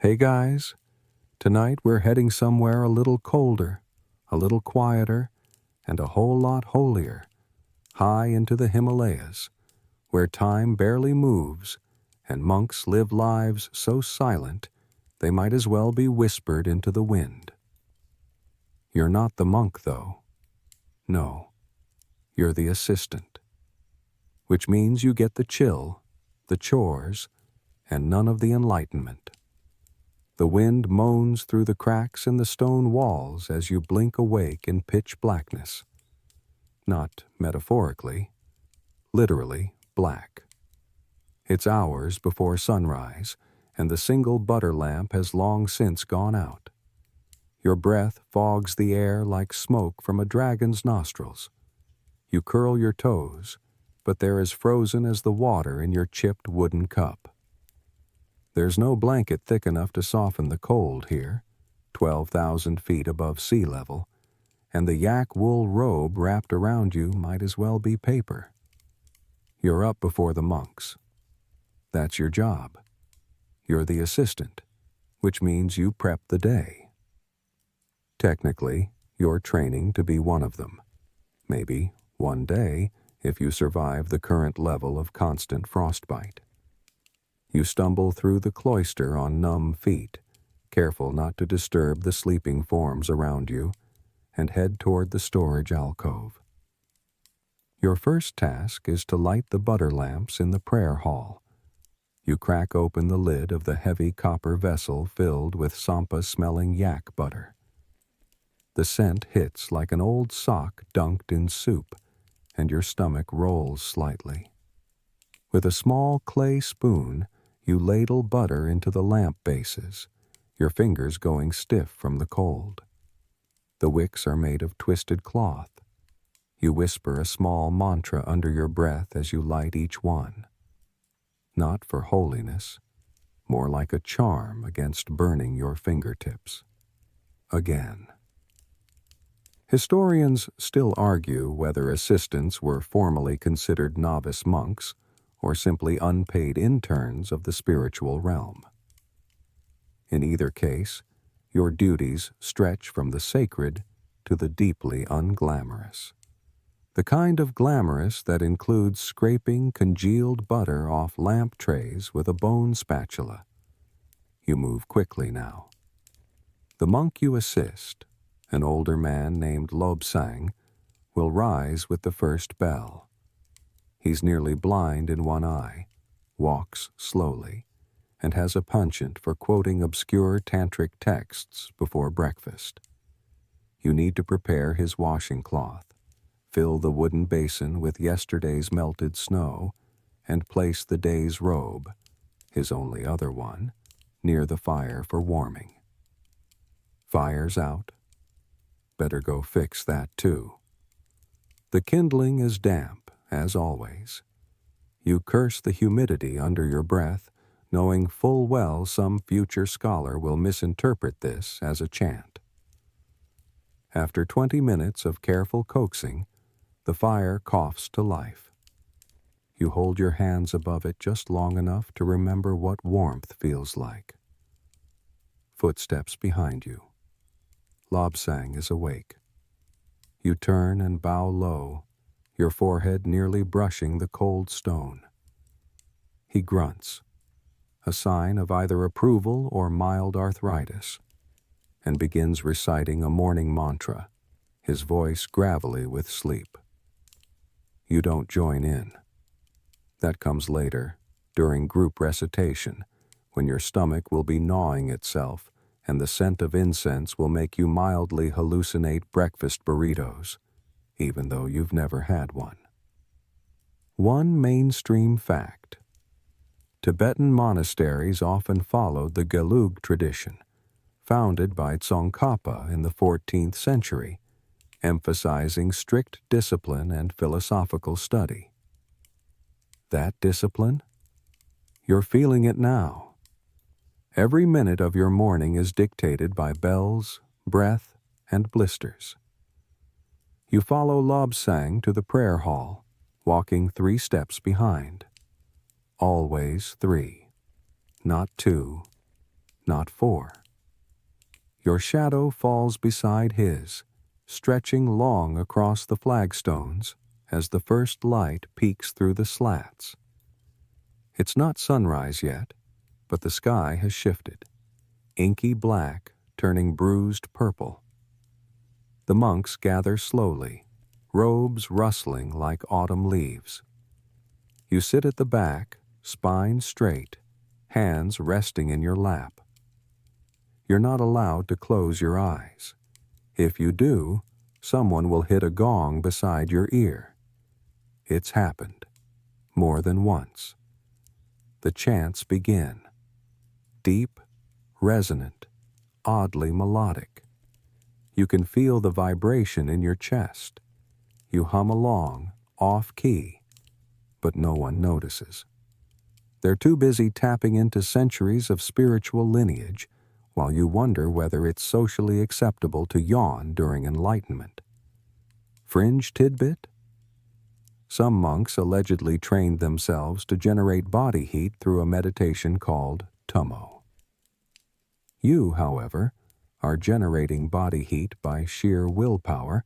Hey guys, tonight we're heading somewhere a little colder, a little quieter, and a whole lot holier, high into the Himalayas, where time barely moves and monks live lives so silent they might as well be whispered into the wind. You're not the monk, though. No, you're the assistant, which means you get the chill, the chores, and none of the enlightenment. The wind moans through the cracks in the stone walls as you blink awake in pitch blackness. Not metaphorically, literally black. It's hours before sunrise, and the single butter lamp has long since gone out. Your breath fogs the air like smoke from a dragon's nostrils. You curl your toes, but they're as frozen as the water in your chipped wooden cup. There's no blanket thick enough to soften the cold here, 12,000 feet above sea level, and the yak wool robe wrapped around you might as well be paper. You're up before the monks. That's your job. You're the assistant, which means you prep the day. Technically, you're training to be one of them. Maybe one day, if you survive the current level of constant frostbite. You stumble through the cloister on numb feet, careful not to disturb the sleeping forms around you, and head toward the storage alcove. Your first task is to light the butter lamps in the prayer hall. You crack open the lid of the heavy copper vessel filled with sampa-smelling yak butter. The scent hits like an old sock dunked in soup, and your stomach rolls slightly. With a small clay spoon, you ladle butter into the lamp bases, your fingers going stiff from the cold. The wicks are made of twisted cloth. You whisper a small mantra under your breath as you light each one. Not for holiness, more like a charm against burning your fingertips. Again. Historians still argue whether assistants were formally considered novice monks or simply unpaid interns of the spiritual realm. In either case, your duties stretch from the sacred to the deeply unglamorous. The kind of glamorous that includes scraping congealed butter off lamp trays with a bone spatula. You move quickly now. The monk you assist, an older man named Lobsang, will rise with the first bell. He's nearly blind in one eye, walks slowly, and has a penchant for quoting obscure tantric texts before breakfast. You need to prepare his washing cloth, fill the wooden basin with yesterday's melted snow, and place the day's robe, his only other one, near the fire for warming. Fire's out. Better go fix that too. The kindling is damp, as always. You curse the humidity under your breath, knowing full well some future scholar will misinterpret this as a chant. After 20 minutes of careful coaxing, the fire coughs to life. You hold your hands above it just long enough to remember what warmth feels like. Footsteps behind you. Lobsang is awake. You turn and bow low, your forehead nearly brushing the cold stone. He grunts, a sign of either approval or mild arthritis, and begins reciting a morning mantra, his voice gravelly with sleep. You don't join in. That comes later, during group recitation, when your stomach will be gnawing itself and the scent of incense will make you mildly hallucinate breakfast burritos, even though you've never had one. One mainstream fact. Tibetan monasteries often followed the Gelug tradition, founded by Tsongkhapa in the 14th century, emphasizing strict discipline and philosophical study. That discipline? You're feeling it now. Every minute of your morning is dictated by bells, breath, and blisters. You follow Lobsang to the prayer hall, walking 3 steps behind. Always 3, not 2, not 4. Your shadow falls beside his, stretching long across the flagstones as the first light peeks through the slats. It's not sunrise yet, but the sky has shifted, inky black turning bruised purple. The monks gather slowly, robes rustling like autumn leaves. You sit at the back, spine straight, hands resting in your lap. You're not allowed to close your eyes. If you do, someone will hit a gong beside your ear. It's happened, more than once. The chants begin. Deep, resonant, oddly melodic. You can feel the vibration in your chest. You hum along, off-key, but no one notices. They're too busy tapping into centuries of spiritual lineage while you wonder whether it's socially acceptable to yawn during enlightenment. Fringe tidbit? Some monks allegedly trained themselves to generate body heat through a meditation called tummo. You, however, are generating body heat by sheer willpower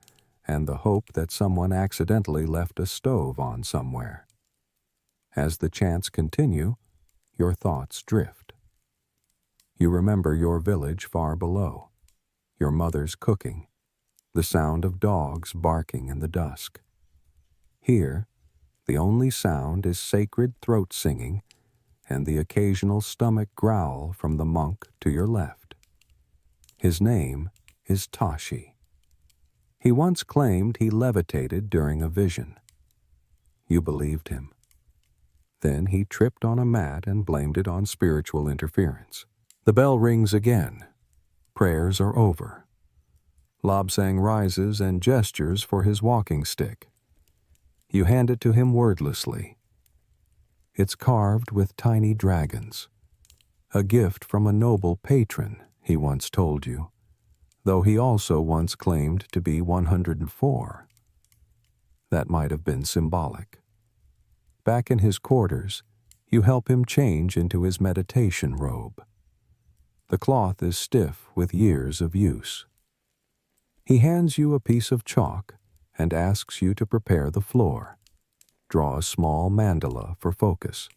and the hope that someone accidentally left a stove on somewhere. As the chants continue, your thoughts drift. You remember your village far below, your mother's cooking, the sound of dogs barking in the dusk. Here, the only sound is sacred throat singing and the occasional stomach growl from the monk to your left. His name is Tashi. He once claimed he levitated during a vision. You believed him. Then he tripped on a mat and blamed it on spiritual interference. The bell rings again. Prayers are over. Lobsang rises and gestures for his walking stick. You hand it to him wordlessly. It's carved with tiny dragons. A gift from a noble patron, he once told you, though he also once claimed to be 104. That might have been symbolic. Back in his quarters, you help him change into his meditation robe. The cloth is stiff with years of use. He hands you a piece of chalk and asks you to prepare the floor. Draw a small mandala for focus.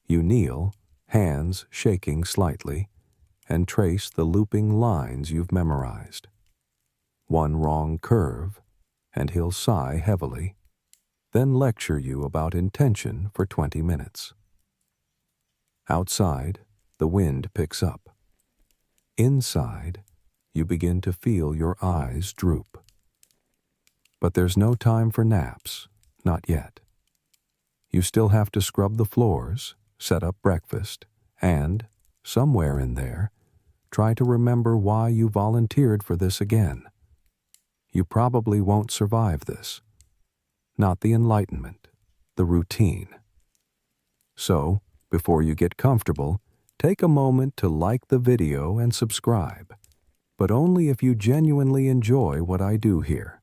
You kneel, hands shaking slightly, and trace the looping lines you've memorized. One wrong curve, and he'll sigh heavily, then lecture you about intention for 20 minutes. Outside, the wind picks up. Inside, you begin to feel your eyes droop. But there's no time for naps, not yet. You still have to scrub the floors, set up breakfast, and, somewhere in there, try to remember why you volunteered for this again. You probably won't survive this. Not the enlightenment, the routine. So, before you get comfortable, take a moment to like the video and subscribe, but only if you genuinely enjoy what I do here.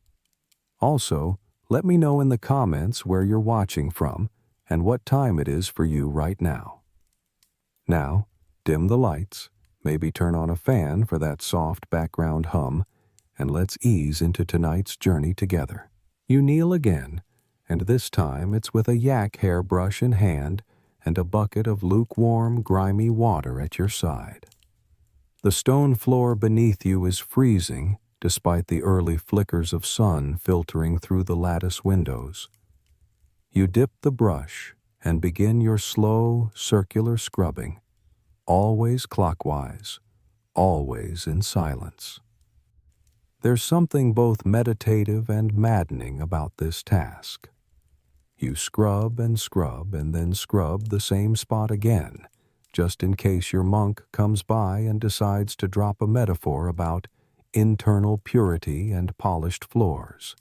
Also, let me know in the comments where you're watching from and what time it is for you right now. Now, dim the lights, maybe turn on a fan for that soft background hum, and let's ease into tonight's journey together. You kneel again, and this time it's with a yak-hair brush in hand and a bucket of lukewarm, grimy water at your side. The stone floor beneath you is freezing, despite the early flickers of sun filtering through the lattice windows. You dip the brush and begin your slow, circular scrubbing, always clockwise, always in silence. There's something both meditative and maddening about this task. You scrub and then scrub the same spot again, just in case your monk comes by and decides to drop a metaphor about internal purity and polished floors.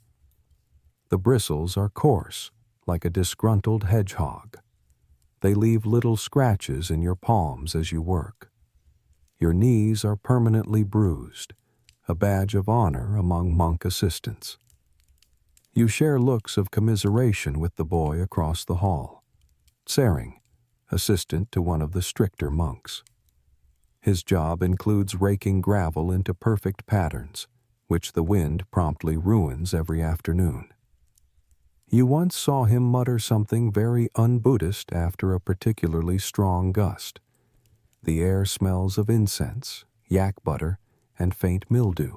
The bristles are coarse, like a disgruntled hedgehog. They leave little scratches in your palms as you work. Your knees are permanently bruised, a badge of honor among monk assistants. You share looks of commiseration with the boy across the hall, Tsering, assistant to one of the stricter monks. His job includes raking gravel into perfect patterns, which the wind promptly ruins every afternoon. You once saw him mutter something very un-Buddhist after a particularly strong gust. The air smells of incense, yak butter, and faint mildew.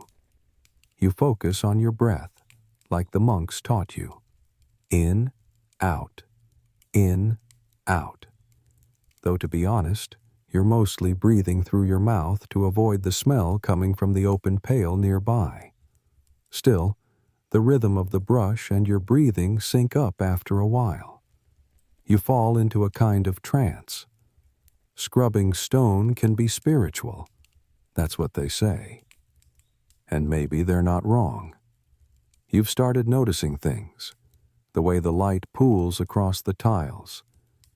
You focus on your breath, like the monks taught you. In, out, in, out. Though to be honest, you're mostly breathing through your mouth to avoid the smell coming from the open pail nearby. Still, the rhythm of the brush and your breathing sync up after a while. You fall into a kind of trance. Scrubbing stone can be spiritual. That's what they say. And maybe they're not wrong. You've started noticing things. The way the light pools across the tiles.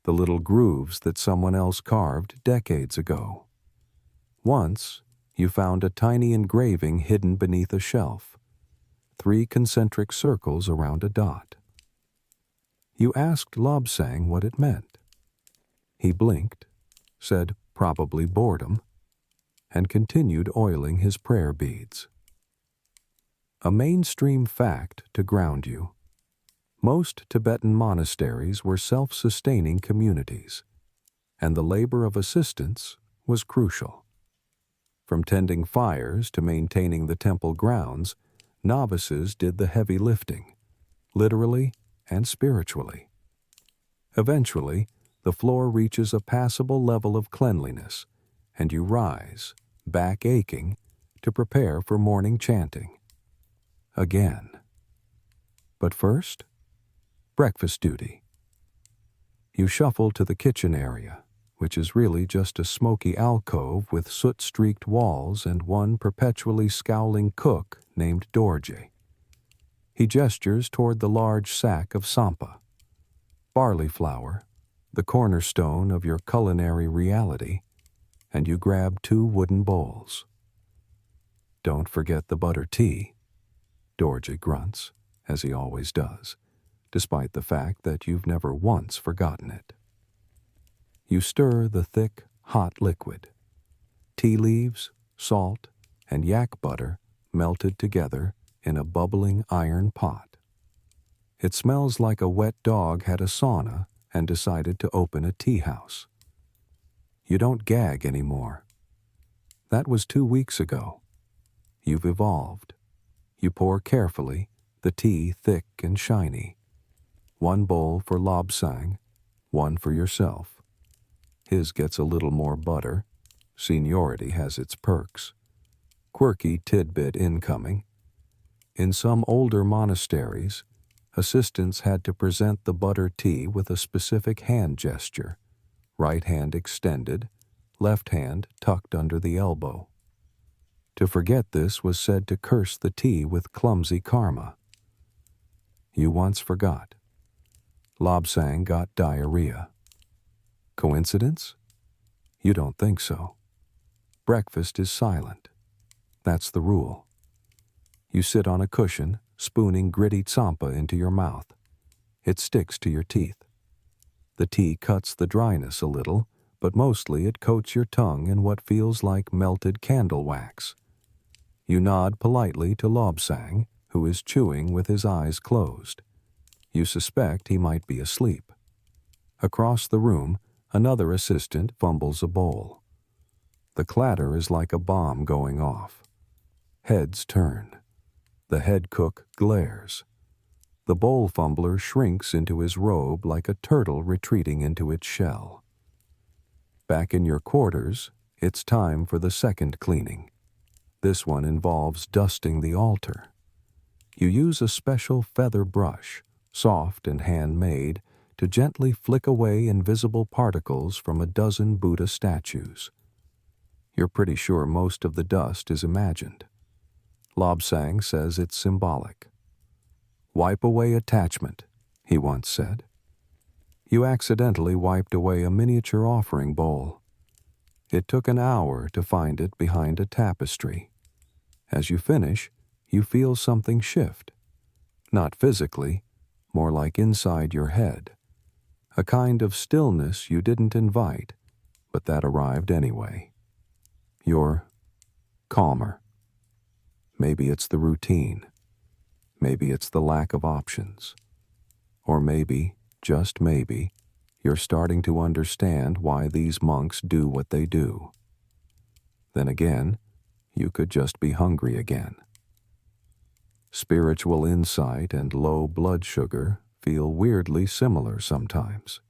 The little grooves that someone else carved decades ago. Once, you found a tiny engraving hidden beneath a shelf. 3 concentric circles around a dot. You asked Lobsang what it meant. He blinked, said probably boredom, and continued oiling his prayer beads. A mainstream fact to ground you. Most Tibetan monasteries were self-sustaining communities, and the labor of assistance was crucial. From tending fires to maintaining the temple grounds, novices did the heavy lifting, literally and spiritually. Eventually, the floor reaches a passable level of cleanliness, and you rise, back aching, to prepare for morning chanting. Again. But first, breakfast duty. You shuffle to the kitchen area, which is really just a smoky alcove with soot-streaked walls and one perpetually scowling cook named Dorje. He gestures toward the large sack of sampa, barley flour, the cornerstone of your culinary reality, and you grab 2 wooden bowls. Don't forget the butter tea, Dorje grunts, as he always does, despite the fact that you've never once forgotten it. You stir the thick, hot liquid. Tea leaves, salt, and yak butter melted together in a bubbling iron pot. It smells like a wet dog had a sauna and decided to open a tea house. You don't gag anymore. That was 2 weeks ago. You've evolved. You pour carefully, the tea thick and shiny. 1 bowl for Lobsang, 1 for yourself. His gets a little more butter. Seniority has its perks. Quirky tidbit incoming. In some older monasteries, assistants had to present the butter tea with a specific hand gesture, right hand extended, left hand tucked under the elbow. To forget this was said to curse the tea with clumsy karma. You once forgot. Lobsang got diarrhea. Coincidence? You don't think so. Breakfast is silent. That's the rule. You sit on a cushion, spooning gritty tsampa into your mouth. It sticks to your teeth. The tea cuts the dryness a little, but mostly it coats your tongue in what feels like melted candle wax. You nod politely to Lobsang, who is chewing with his eyes closed. You suspect he might be asleep. Across the room, another assistant fumbles a bowl. The clatter is like a bomb going off. Heads turn. The head cook glares. The bowl fumbler shrinks into his robe like a turtle retreating into its shell. Back in your quarters, it's time for the second cleaning. This one involves dusting the altar. You use a special feather brush, soft and handmade, to gently flick away invisible particles from a dozen Buddha statues. You're pretty sure most of the dust is imagined. Lobsang says it's symbolic. Wipe away attachment, he once said. You accidentally wiped away a miniature offering bowl. It took an hour to find it behind a tapestry. As you finish, you feel something shift. Not physically, more like inside your head. A kind of stillness you didn't invite, but that arrived anyway. You're calmer. Maybe it's the routine. Maybe it's the lack of options. Or maybe, just maybe, you're starting to understand why these monks do what they do. Then again, you could just be hungry again. Spiritual insight and low blood sugar feel weirdly similar sometimes.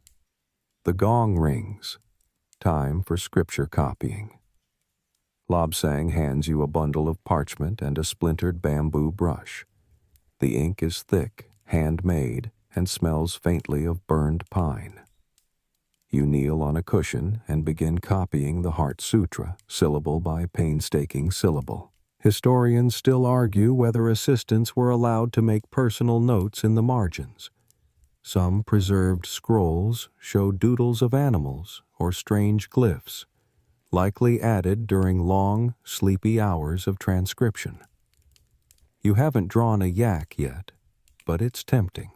The gong rings. Time for scripture copying. Lobsang hands you a bundle of parchment and a splintered bamboo brush. The ink is thick, handmade, and smells faintly of burned pine. You kneel on a cushion and begin copying the Heart Sutra, syllable by painstaking syllable. Historians still argue whether assistants were allowed to make personal notes in the margins. Some preserved scrolls show doodles of animals or strange glyphs, likely added during long, sleepy hours of transcription. You haven't drawn a yak yet, but it's tempting.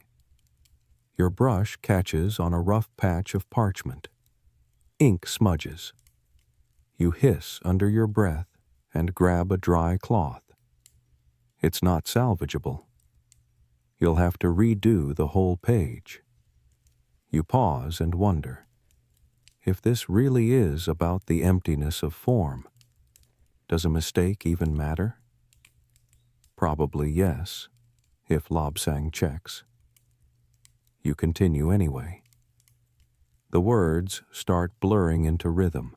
Your brush catches on a rough patch of parchment. Ink smudges. You hiss under your breath and grab a dry cloth. It's not salvageable. You'll have to redo the whole page. You pause and wonder, if this really is about the emptiness of form, does a mistake even matter? Probably yes, if Lobsang checks. You continue anyway. The words start blurring into rhythm,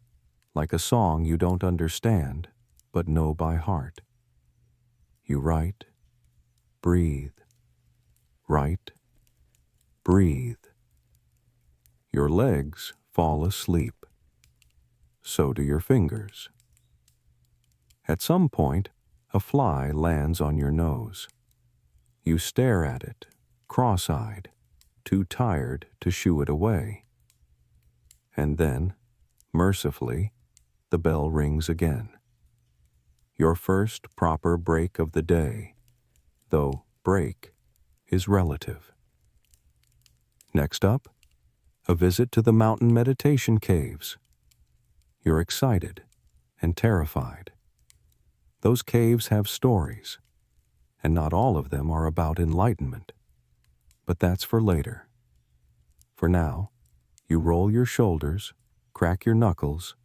like a song you don't understand, but know by heart. You write, breathe, write, breathe. Your legs fall asleep. So do your fingers. At some point, a fly lands on your nose. You stare at it, cross-eyed, too tired to shoo it away. And then, mercifully, the bell rings again. Your first proper break of the day, though break is relative. Next up, a visit to the mountain meditation caves. You're excited and terrified. Those caves have stories, and not all of them are about enlightenment. But that's for later. For now, you roll your shoulders, crack your knuckles,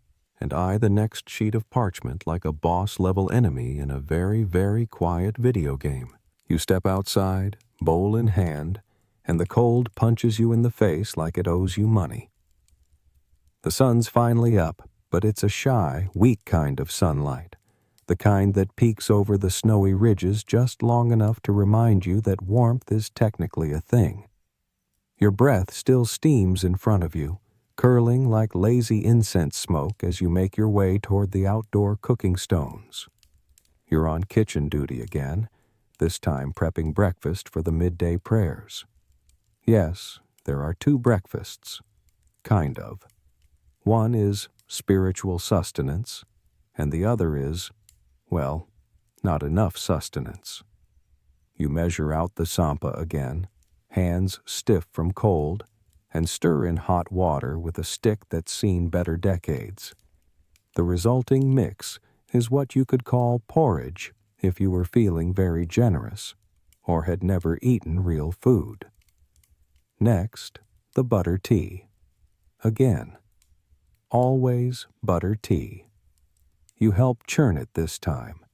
and eye the next sheet of parchment like a boss-level enemy in a very, very quiet video game. You step outside, bowl in hand, and the cold punches you in the face like it owes you money. The sun's finally up, but it's a shy, weak kind of sunlight, the kind that peeks over the snowy ridges just long enough to remind you that warmth is technically a thing. Your breath still steams in front of you, curling like lazy incense smoke as you make your way toward the outdoor cooking stones. You're on kitchen duty again, this time prepping breakfast for the midday prayers. Yes, there are two breakfasts. Kind of. One is spiritual sustenance, and the other is, well, not enough sustenance. You measure out the sampa again, hands stiff from cold, and stir in hot water with a stick that's seen better decades. The resulting mix is what you could call porridge if you were feeling very generous, or had never eaten real food. Next, the butter tea. Again, always butter tea. You help churn it this time,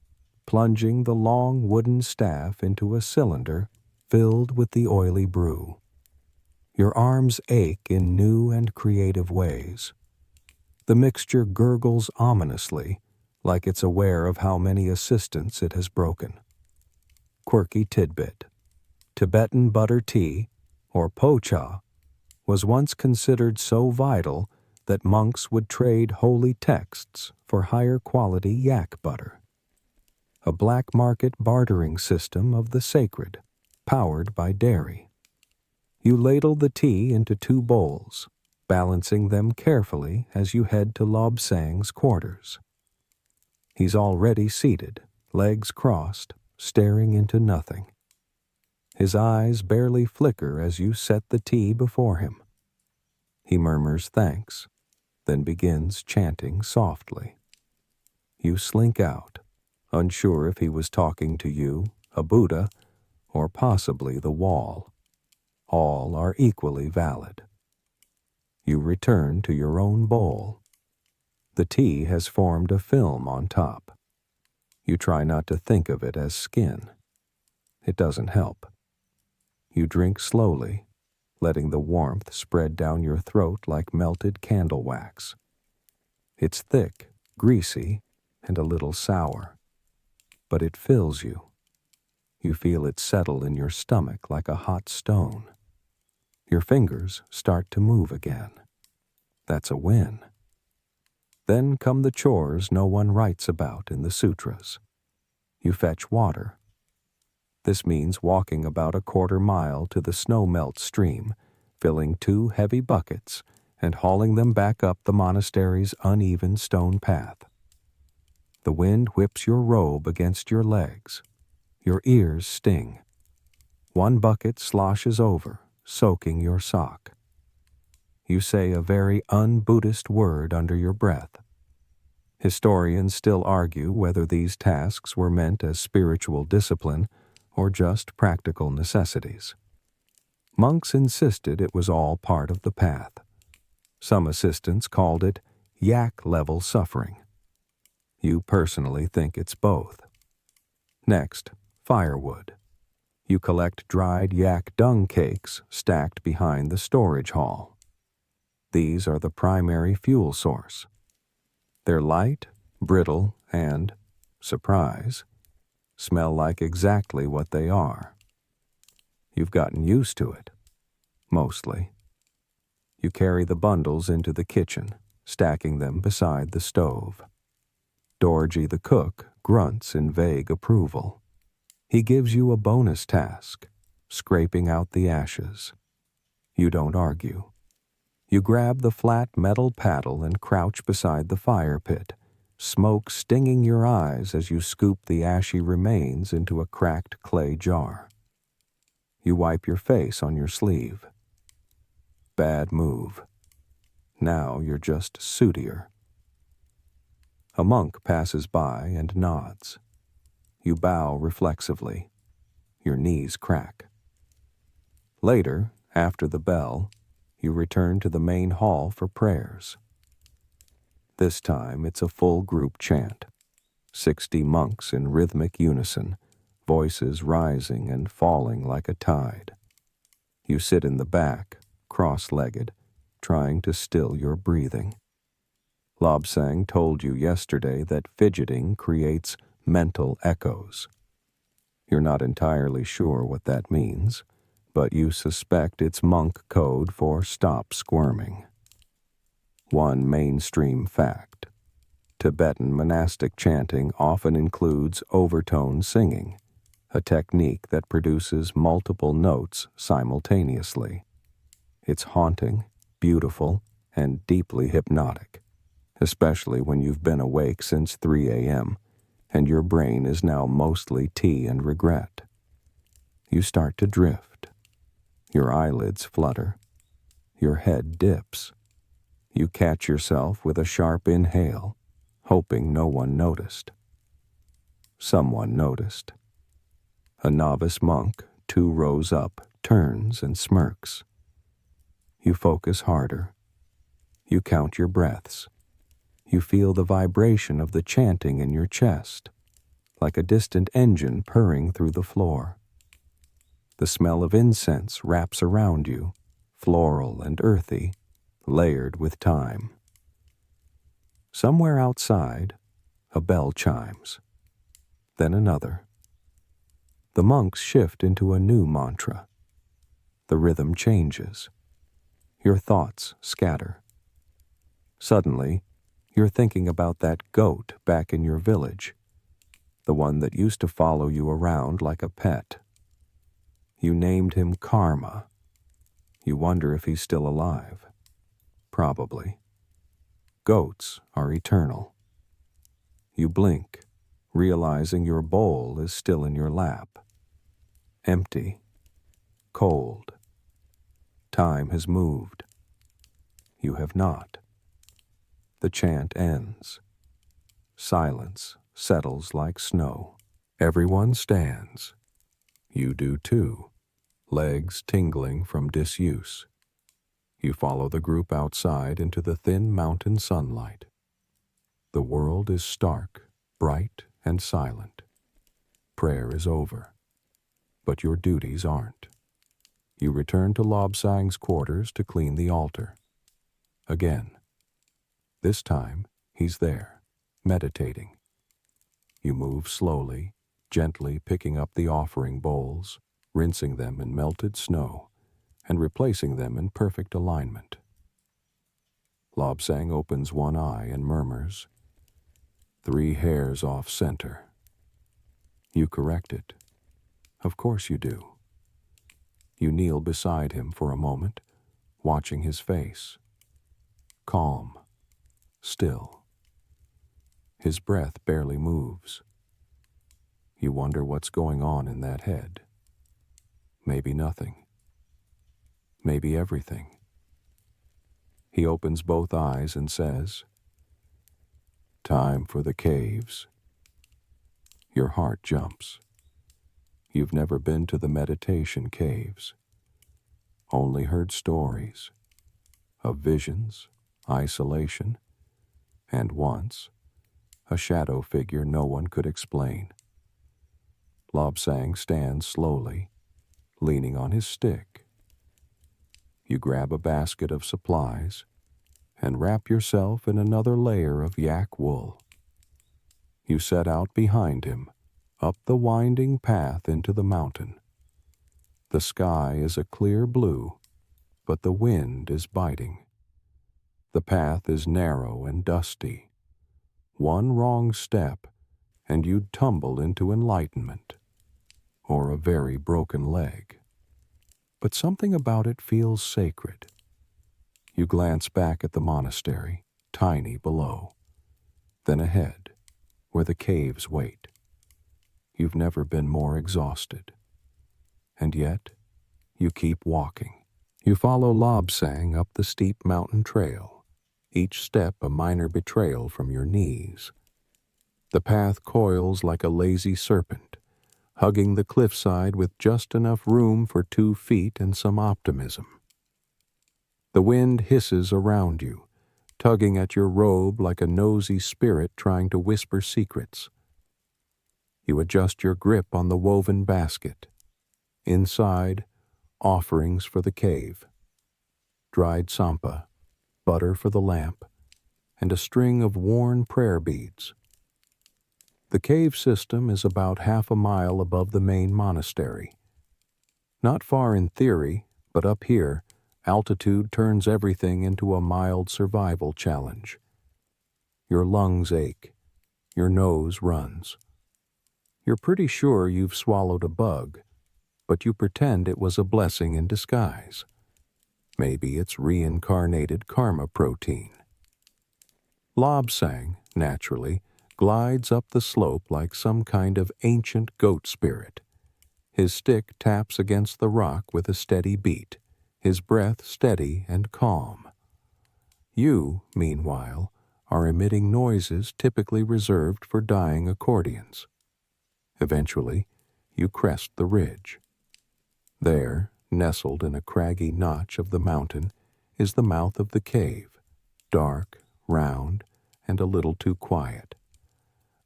plunging the long wooden staff into a cylinder filled with the oily brew. Your arms ache in new and creative ways. The mixture gurgles ominously, like it's aware of how many assistants it has broken. Quirky tidbit. Tibetan butter tea, or po cha, was once considered so vital that monks would trade holy texts for higher quality yak butter. A black market bartering system of the sacred, powered by dairy. You ladle the tea into 2 bowls, balancing them carefully as you head to Lobsang's quarters. He's already seated, legs crossed, staring into nothing. His eyes barely flicker as you set the tea before him. He murmurs thanks, then begins chanting softly. You slink out, unsure if he was talking to you, a Buddha, or possibly the wall. All are equally valid. You return to your own bowl. The tea has formed a film on top. You try not to think of it as skin. It doesn't help. You drink slowly, letting the warmth spread down your throat like melted candle wax. It's thick, greasy, and a little sour, but it fills you. You feel it settle in your stomach like a hot stone. Your fingers start to move again. That's a win. Then come the chores no one writes about in the sutras. You fetch water. This means walking about a quarter mile to the snow-melt stream, filling 2 heavy buckets, and hauling them back up the monastery's uneven stone path. The wind whips your robe against your legs. Your ears sting. 1 bucket sloshes over, soaking your sock. You say a very un-Buddhist word under your breath. Historians still argue whether these tasks were meant as spiritual discipline or just practical necessities. Monks insisted it was all part of the path. Some assistants called it yak-level suffering. You personally think it's both. Next, firewood. You collect dried yak dung cakes stacked behind the storage hall. These are the primary fuel source. They're light, brittle, and, surprise, smell like exactly what they are. You've gotten used to it, mostly. You carry the bundles into the kitchen, stacking them beside the stove. Dorji the cook grunts in vague approval. He gives you a bonus task, scraping out the ashes. You don't argue. You grab the flat metal paddle and crouch beside the fire pit, smoke stinging your eyes as you scoop the ashy remains into a cracked clay jar. You wipe your face on your sleeve. Bad move. Now you're just sootier. A monk passes by and nods. You bow reflexively. Your knees crack. Later, after the bell, you return to the main hall for prayers. This time it's a full group chant. 60 monks in rhythmic unison, voices rising and falling like a tide. You sit in the back, cross-legged, trying to still your breathing. Lobsang told you yesterday that fidgeting creates mental echoes. You're not entirely sure what that means, but you suspect it's monk code for stop squirming. One mainstream fact: Tibetan monastic chanting often includes overtone singing, a technique that produces multiple notes simultaneously. It's haunting, beautiful, and deeply hypnotic, especially when you've been awake since 3 a.m., and your brain is now mostly tea and regret. You start to drift. Your eyelids flutter. Your head dips. You catch yourself with a sharp inhale, hoping no one noticed. Someone noticed. A novice monk, 2 rows up, turns and smirks. You focus harder. You count your breaths. You feel the vibration of the chanting in your chest, like a distant engine purring through the floor. The smell of incense wraps around you, floral and earthy, layered with time. Somewhere outside, a bell chimes. Then another. The monks shift into a new mantra. The rhythm changes. Your thoughts scatter. Suddenly, you're thinking about that goat back in your village, the one that used to follow you around like a pet. You named him Karma. You wonder if he's still alive. Probably. Goats are eternal. You blink, realizing your bowl is still in your lap. Empty. Cold. Time has moved. You have not. The chant ends. Silence settles like snow. Everyone stands. You do too, legs tingling from disuse. You follow the group outside into the thin mountain sunlight. The world is stark, bright, and silent. Prayer is over, but your duties aren't. You return to Lobsang's quarters to clean the altar. Again. This time, he's there, meditating. You move slowly, gently picking up the offering bowls, rinsing them in melted snow, and replacing them in perfect alignment. Lobsang opens one eye and murmurs, 3 hairs off center. You correct it. Of course you do. You kneel beside him for a moment, watching his face. Calm. Still. His breath barely moves. You wonder what's going on in that head. Maybe nothing. Maybe everything. He opens both eyes and says, "Time for the caves." Your heart jumps. You've never been to the meditation caves. Only heard stories of visions, isolation, and once, a shadow figure no one could explain. Lobsang stands slowly, leaning on his stick. You grab a basket of supplies and wrap yourself in another layer of yak wool. You set out behind him, up the winding path into the mountain. The sky is a clear blue, but the wind is biting. The path is narrow and dusty. One wrong step, and you'd tumble into enlightenment, or a very broken leg. But something about it feels sacred. You glance back at the monastery, tiny below, then ahead, where the caves wait. You've never been more exhausted. And yet, you keep walking. You follow Lobsang up the steep mountain trail, each step a minor betrayal from your knees. The path coils like a lazy serpent, hugging the cliffside with just enough room for 2 feet and some optimism. The wind hisses around you, tugging at your robe like a nosy spirit trying to whisper secrets. You adjust your grip on the woven basket. Inside, offerings for the cave. Dried sampa, butter for the lamp, and a string of worn prayer beads. The cave system is about half a mile above the main monastery. Not far in theory, but up here, altitude turns everything into a mild survival challenge. Your lungs ache. Your nose runs. You're pretty sure you've swallowed a bug, but you pretend it was a blessing in disguise. Maybe it's reincarnated karma protein. Lobsang, naturally, glides up the slope like some kind of ancient goat spirit. His stick taps against the rock with a steady beat, his breath steady and calm. You, meanwhile, are emitting noises typically reserved for dying accordions. Eventually, you crest the ridge. There, nestled in a craggy notch of the mountain, is the mouth of the cave, dark, round, and a little too quiet.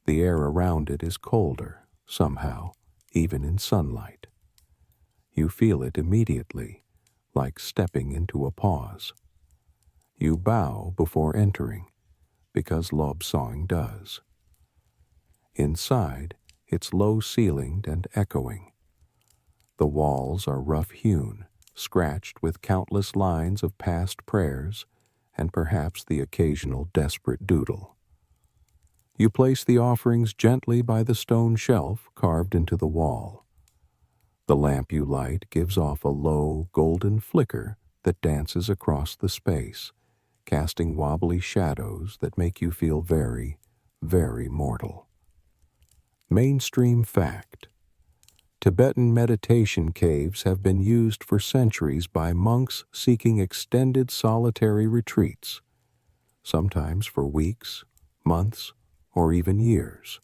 The air around it is colder, somehow, even in sunlight. You feel it immediately, like stepping into a pause. You bow before entering, because Lobsang does. Inside, it's low-ceilinged and echoing. The walls are rough-hewn, scratched with countless lines of past prayers, and perhaps the occasional desperate doodle. You place the offerings gently by the stone shelf carved into the wall. The lamp you light gives off a low, golden flicker that dances across the space, casting wobbly shadows that make you feel very, very mortal. Mainstream fact: Tibetan meditation caves have been used for centuries by monks seeking extended solitary retreats, sometimes for weeks, months, or even years.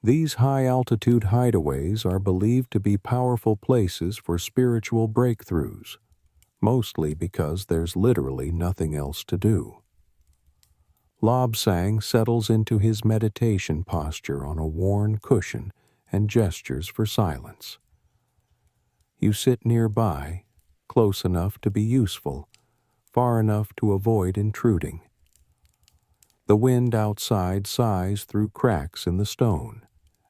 These high-altitude hideaways are believed to be powerful places for spiritual breakthroughs, mostly because there's literally nothing else to do. Lobsang settles into his meditation posture on a worn cushion and gestures for silence. You sit nearby, close enough to be useful, far enough to avoid intruding. The wind outside sighs through cracks in the stone,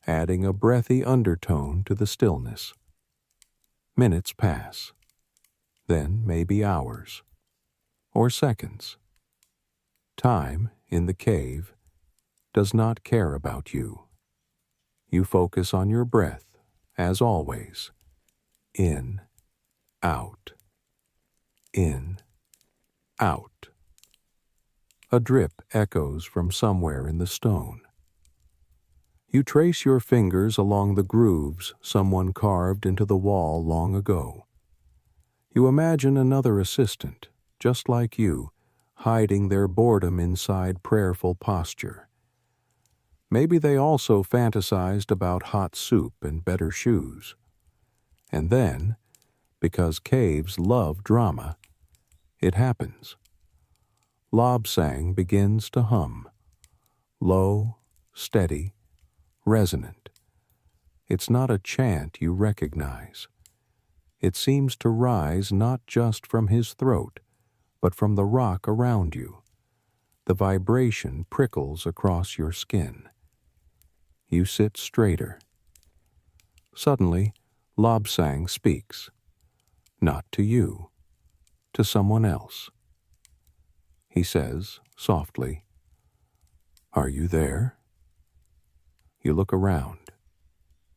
adding a breathy undertone to the stillness. Minutes pass, then maybe hours, or seconds. Time, in the cave, does not care about you. You focus on your breath, as always. In, out, in, out. A drip echoes from somewhere in the stone. You trace your fingers along the grooves someone carved into the wall long ago. You imagine another assistant, just like you, hiding their boredom inside prayerful posture. Maybe they also fantasized about hot soup and better shoes. And then, because caves love drama, it happens. Lobsang begins to hum, low, steady, resonant. It's not a chant you recognize. It seems to rise not just from his throat, but from the rock around you. The vibration prickles across your skin. You sit straighter. Suddenly, Lobsang speaks. Not to you, to someone else. He says, softly, "Are you there?" You look around.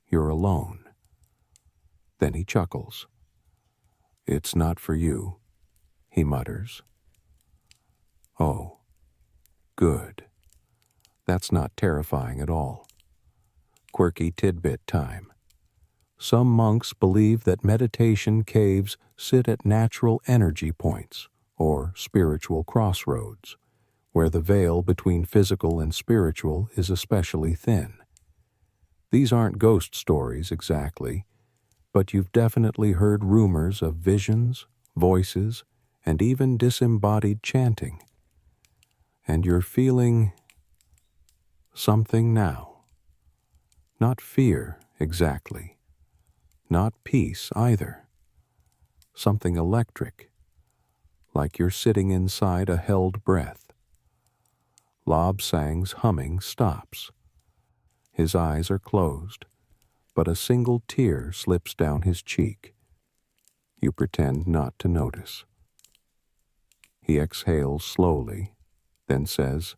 You're alone. Then he chuckles. "It's not for you," he mutters. "Oh, good. That's not terrifying at all." Quirky tidbit time. Some monks believe that meditation caves sit at natural energy points, or spiritual crossroads, where the veil between physical and spiritual is especially thin. These aren't ghost stories exactly, but you've definitely heard rumors of visions, voices, and even disembodied chanting. And you're feeling something now. Not fear, exactly. Not peace, either. Something electric, like you're sitting inside a held breath. Lobsang's humming stops. His eyes are closed, but a single tear slips down his cheek. You pretend not to notice. He exhales slowly, then says,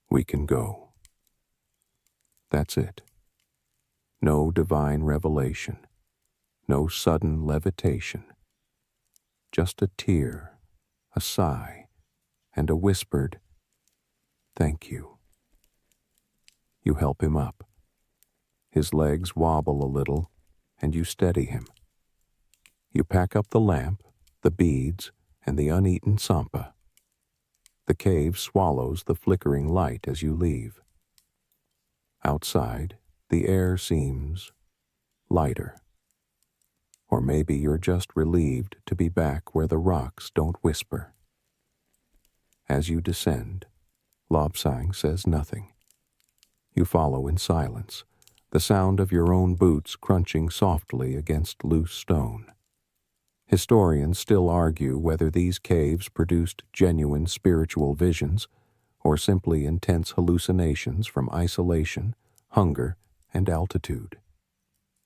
"We can go." That's it. No divine revelation, no sudden levitation. Just a tear, a sigh, and a whispered, "Thank you." You help him up. His legs wobble a little, and you steady him. You pack up the lamp, the beads, and the uneaten tsampa. The cave swallows the flickering light as you leave. Outside, the air seems lighter. Or maybe you're just relieved to be back where the rocks don't whisper. As you descend, Lobsang says nothing. You follow in silence, the sound of your own boots crunching softly against loose stone. Historians still argue whether these caves produced genuine spiritual visions or simply intense hallucinations from isolation, hunger, and altitude.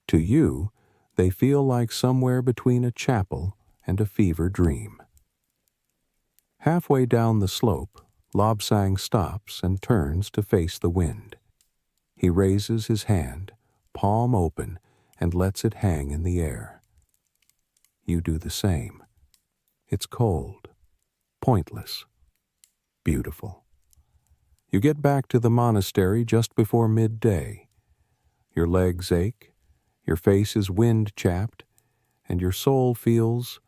To you, they feel like somewhere between a chapel and a fever dream. Halfway down the slope, Lobsang stops and turns to face the wind. He raises his hand, palm open, and lets it hang in the air. You do the same. It's cold, pointless, beautiful. You get back to the monastery just before midday. Your legs ache, your face is wind-chapped, and your soul feels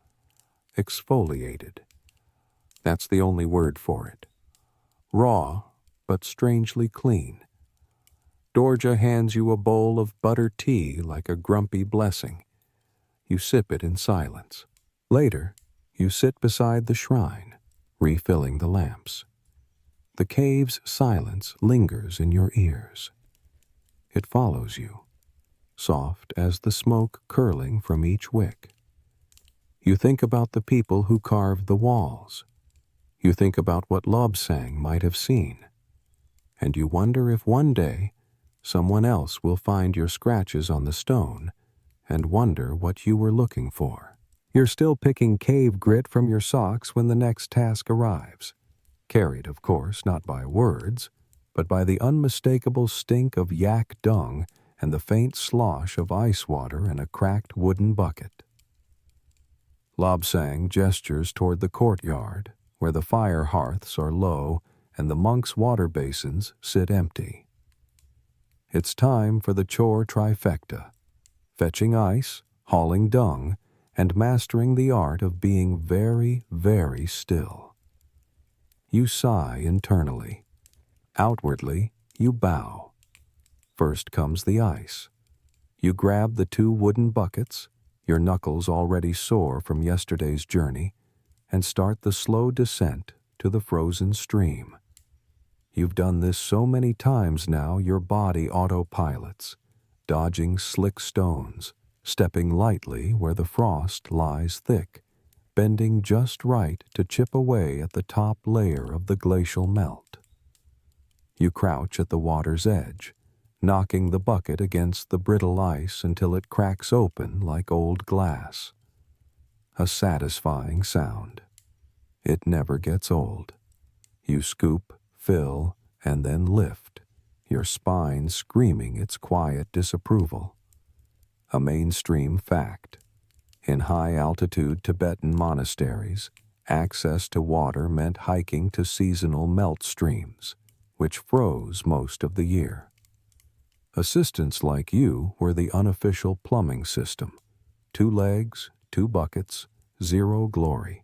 exfoliated. That's the only word for it. Raw, but strangely clean. Dorja hands you a bowl of butter tea like a grumpy blessing. You sip it in silence. Later, you sit beside the shrine, refilling the lamps. The cave's silence lingers in your ears. It follows you, soft as the smoke curling from each wick. You think about the people who carved the walls. You think about what Lobsang might have seen. And you wonder if one day someone else will find your scratches on the stone and wonder what you were looking for. You're still picking cave grit from your socks when the next task arrives. Carried, of course, not by words, but by the unmistakable stink of yak dung and the faint slosh of ice water in a cracked wooden bucket. Lobsang gestures toward the courtyard, where the fire hearths are low and the monks' water basins sit empty. It's time for the chore trifecta: fetching ice, hauling dung, and mastering the art of being very, very still. You sigh internally. Outwardly, you bow. First comes the ice. You grab the 2 wooden buckets, your knuckles already sore from yesterday's journey, and start the slow descent to the frozen stream. You've done this so many times now your body autopilots, dodging slick stones, stepping lightly where the frost lies thick, bending just right to chip away at the top layer of the glacial melt. You crouch at the water's edge, knocking the bucket against the brittle ice until it cracks open like old glass. A satisfying sound. It never gets old. You scoop, fill, and then lift, your spine screaming its quiet disapproval. A mainstream fact. In high-altitude Tibetan monasteries, access to water meant hiking to seasonal melt streams, which froze most of the year. Assistants like you were the unofficial plumbing system. 2 legs, 2 buckets, 0 glory.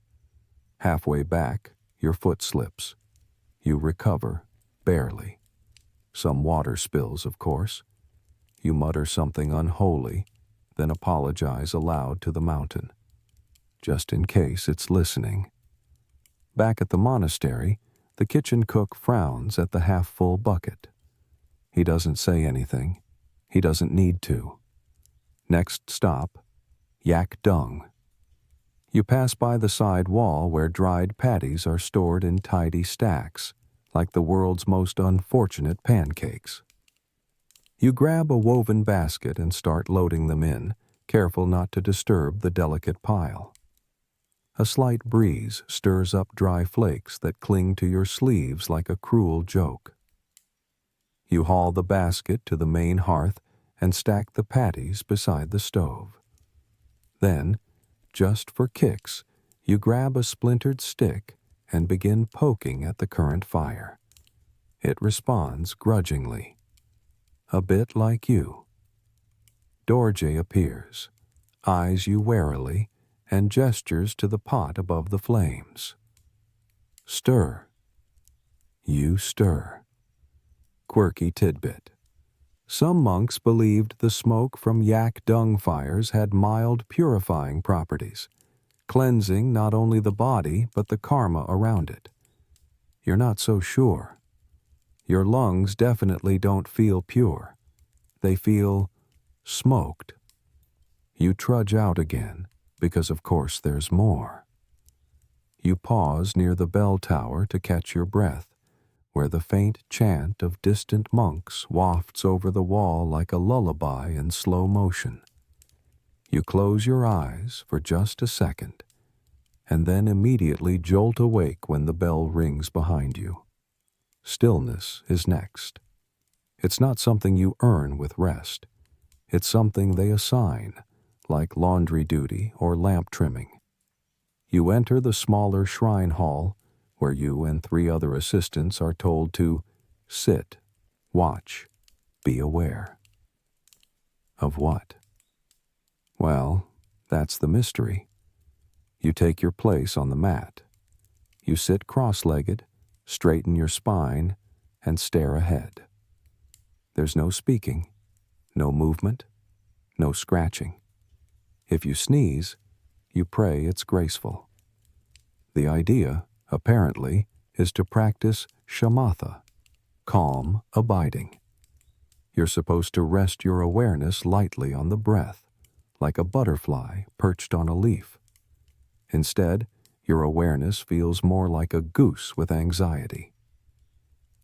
Halfway back, your foot slips. You recover, barely. Some water spills, of course. You mutter something unholy, then apologize aloud to the mountain, just in case it's listening. Back at the monastery, the kitchen cook frowns at the half-full bucket. He doesn't say anything. He doesn't need to. Next stop, yak dung. You pass by the side wall where dried patties are stored in tidy stacks, like the world's most unfortunate pancakes. You grab a woven basket and start loading them in, careful not to disturb the delicate pile. A slight breeze stirs up dry flakes that cling to your sleeves like a cruel joke. You haul the basket to the main hearth and stack the patties beside the stove. Then, just for kicks, you grab a splintered stick and begin poking at the current fire. It responds grudgingly. A bit like you. Dorje appears, eyes you warily, and gestures to the pot above the flames. Stir. You stir. Quirky tidbit. Some monks believed the smoke from yak dung fires had mild purifying properties, cleansing not only the body but the karma around it. You're not so sure. Your lungs definitely don't feel pure. They feel smoked. You trudge out again, because of course there's more. You pause near the bell tower to catch your breath, where the faint chant of distant monks wafts over the wall like a lullaby in slow motion. You close your eyes for just a second, and then immediately jolt awake when the bell rings behind you. Stillness is next. It's not something you earn with rest. It's something they assign, like laundry duty or lamp trimming. You enter the smaller shrine hall, where you and 3 other assistants are told to sit, watch, be aware. Of what? Well, that's the mystery. You take your place on the mat. You sit cross-legged, straighten your spine, and stare ahead. There's no speaking, no movement, no scratching. If you sneeze, you pray it's graceful. The idea, apparently, is to practice shamatha, calm abiding. You're supposed to rest your awareness lightly on the breath, like a butterfly perched on a leaf. Instead, your awareness feels more like a goose with anxiety.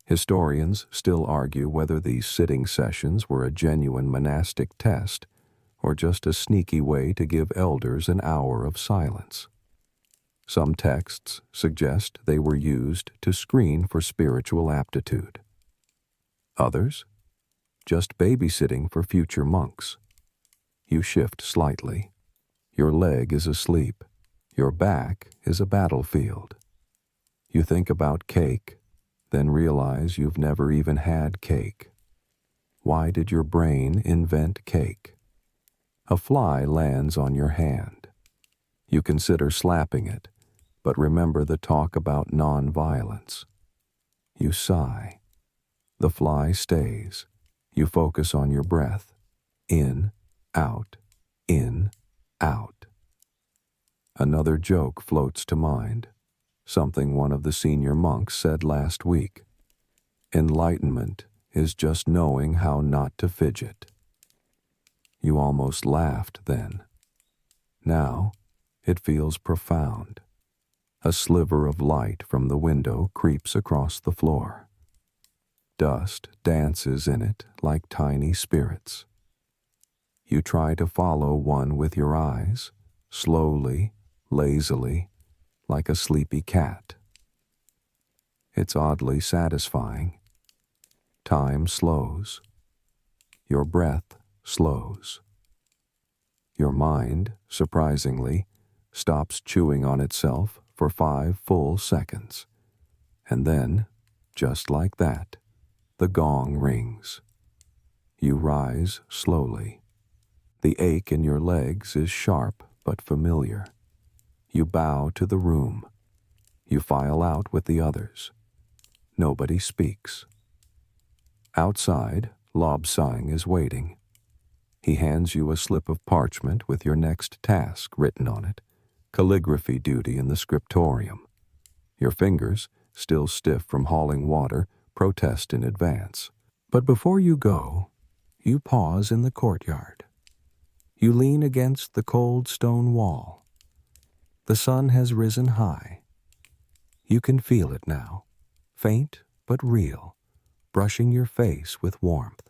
Historians still argue whether these sitting sessions were a genuine monastic test or just a sneaky way to give elders an hour of silence. Some texts suggest they were used to screen for spiritual aptitude. Others, just babysitting for future monks. You shift slightly. Your leg is asleep. Your back is a battlefield. You think about cake, then realize you've never even had cake. Why did your brain invent cake? A fly lands on your hand. You consider slapping it, but remember the talk about non-violence. You sigh. The fly stays. You focus on your breath. In, out, in, out. Another joke floats to mind, something one of the senior monks said last week. Enlightenment is just knowing how not to fidget. You almost laughed then. Now, it feels profound. A sliver of light from the window creeps across the floor. Dust dances in it like tiny spirits. You try to follow one with your eyes, slowly, lazily, like a sleepy cat. It's oddly satisfying. Time slows. Your breath slows. Your mind, surprisingly, stops chewing on itself for 5 full seconds. And then, just like that, the gong rings. You rise slowly. The ache in your legs is sharp but familiar. You bow to the room. You file out with the others. Nobody speaks. Outside, Lobsang is waiting. He hands you a slip of parchment with your next task written on it, calligraphy duty in the scriptorium. Your fingers, still stiff from hauling water, protest in advance. But before you go, you pause in the courtyard. You lean against the cold stone wall. The sun has risen high. You can feel it now, faint but real, brushing your face with warmth.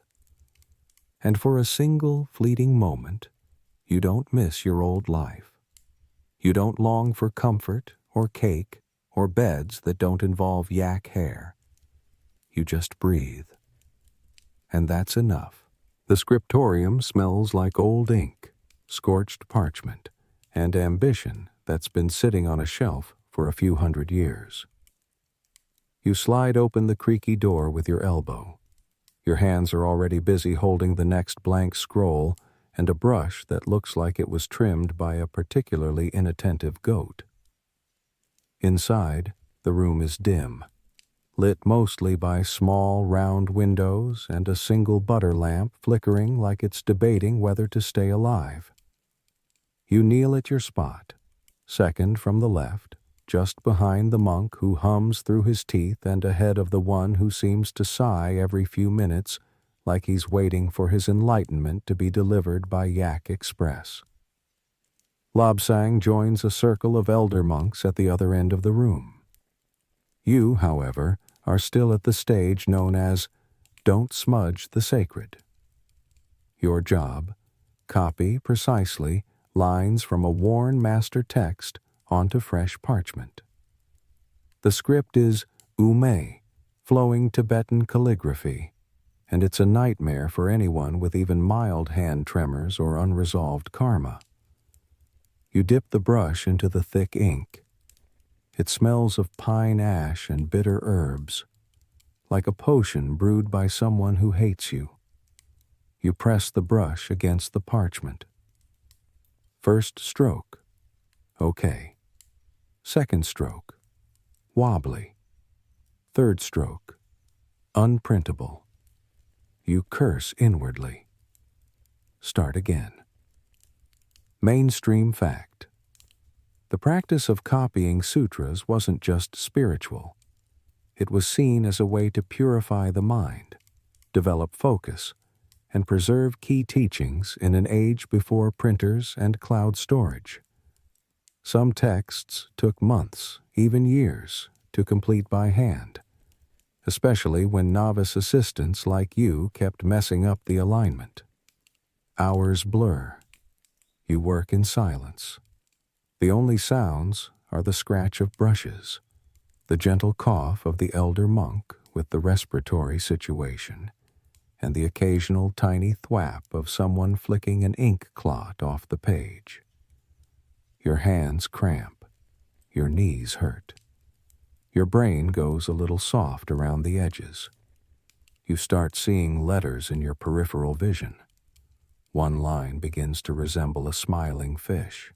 And for a single fleeting moment, you don't miss your old life. You don't long for comfort or cake or beds that don't involve yak-hair. You just breathe. And that's enough. The scriptorium smells like old ink, scorched parchment, and ambition that's been sitting on a shelf for a few hundred years. You slide open the creaky door with your elbow. Your hands are already busy holding the next blank scroll and a brush that looks like it was trimmed by a particularly inattentive goat. Inside, the room is dim, lit mostly by small, round windows and a single butter lamp flickering like it's debating whether to stay alive. You kneel at your spot, second from the left, just behind the monk who hums through his teeth and ahead of the one who seems to sigh every few minutes like he's waiting for his enlightenment to be delivered by Yak Express. Lobsang joins a circle of elder monks at the other end of the room. You, however, are still at the stage known as Don't Smudge the Sacred. Your job, copy precisely lines from a worn master text onto fresh parchment. The script is Ume, flowing Tibetan calligraphy, and it's a nightmare for anyone with even mild hand tremors or unresolved karma. You dip the brush into the thick ink. It smells of pine ash and bitter herbs, like a potion brewed by someone who hates you. You press the brush against the parchment. First stroke. Okay. Second stroke. Wobbly. Third stroke. unprintable. You curse inwardly. Start again. Mainstream fact. The practice of copying sutras wasn't just spiritual. It was seen as a way to purify the mind, develop focus, and preserve key teachings in an age before printers and cloud storage. Some texts took months, even years, to complete by hand, especially when novice assistants like you kept messing up the alignment. Hours blur. You work in silence. The only sounds are the scratch of brushes, the gentle cough of the elder monk with the respiratory situation, and the occasional tiny thwap of someone flicking an ink clot off the page. Your hands cramp. Your knees hurt. Your brain goes a little soft around the edges. You start seeing letters in your peripheral vision. One line begins to resemble a smiling fish.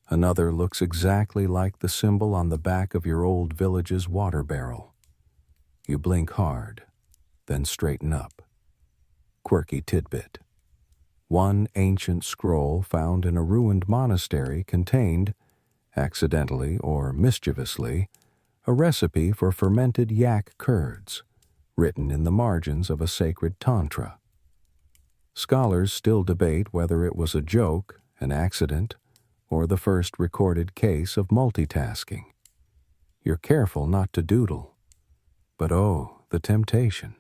Another looks exactly like the symbol on the back of your old village's water barrel. You blink hard, then straighten up. Quirky tidbit. One ancient scroll found in a ruined monastery contained, accidentally or mischievously, a recipe for fermented yak curds, written in the margins of a sacred tantra. Scholars still debate whether it was a joke, an accident, or the first recorded case of multitasking. You're careful not to doodle, but oh, the temptation.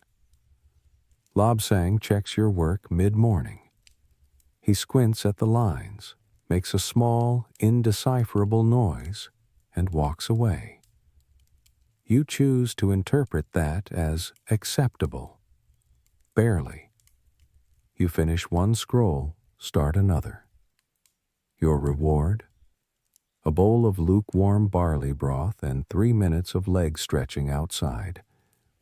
Lobsang checks your work mid-morning. He squints at the lines, makes a small, indecipherable noise, and walks away. You choose to interpret that as acceptable. Barely. You finish one scroll, start another. Your reward? A bowl of lukewarm barley broth and 3 minutes of leg stretching outside,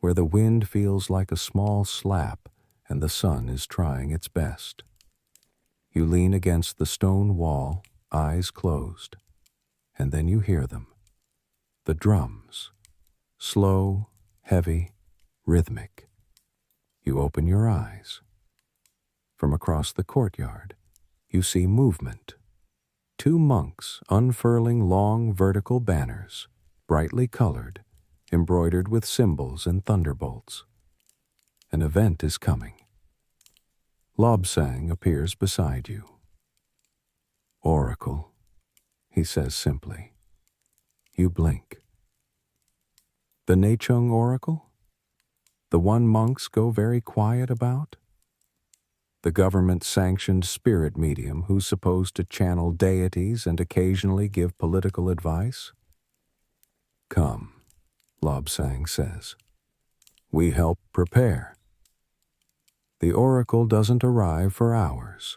where the wind feels like a small slap and the sun is trying its best. You lean against the stone wall, eyes closed, and then you hear them. The drums. Slow, heavy, rhythmic. You open your eyes. From across the courtyard, you see movement. 2 monks unfurling long vertical banners, brightly colored, embroidered with symbols and thunderbolts. An event is coming. Lobsang appears beside you. Oracle, he says simply. You blink. The Nechung Oracle? The one monks go very quiet about? The government-sanctioned spirit medium who's supposed to channel deities and occasionally give political advice? Come, Lobsang says. We help prepare. The oracle doesn't arrive for hours,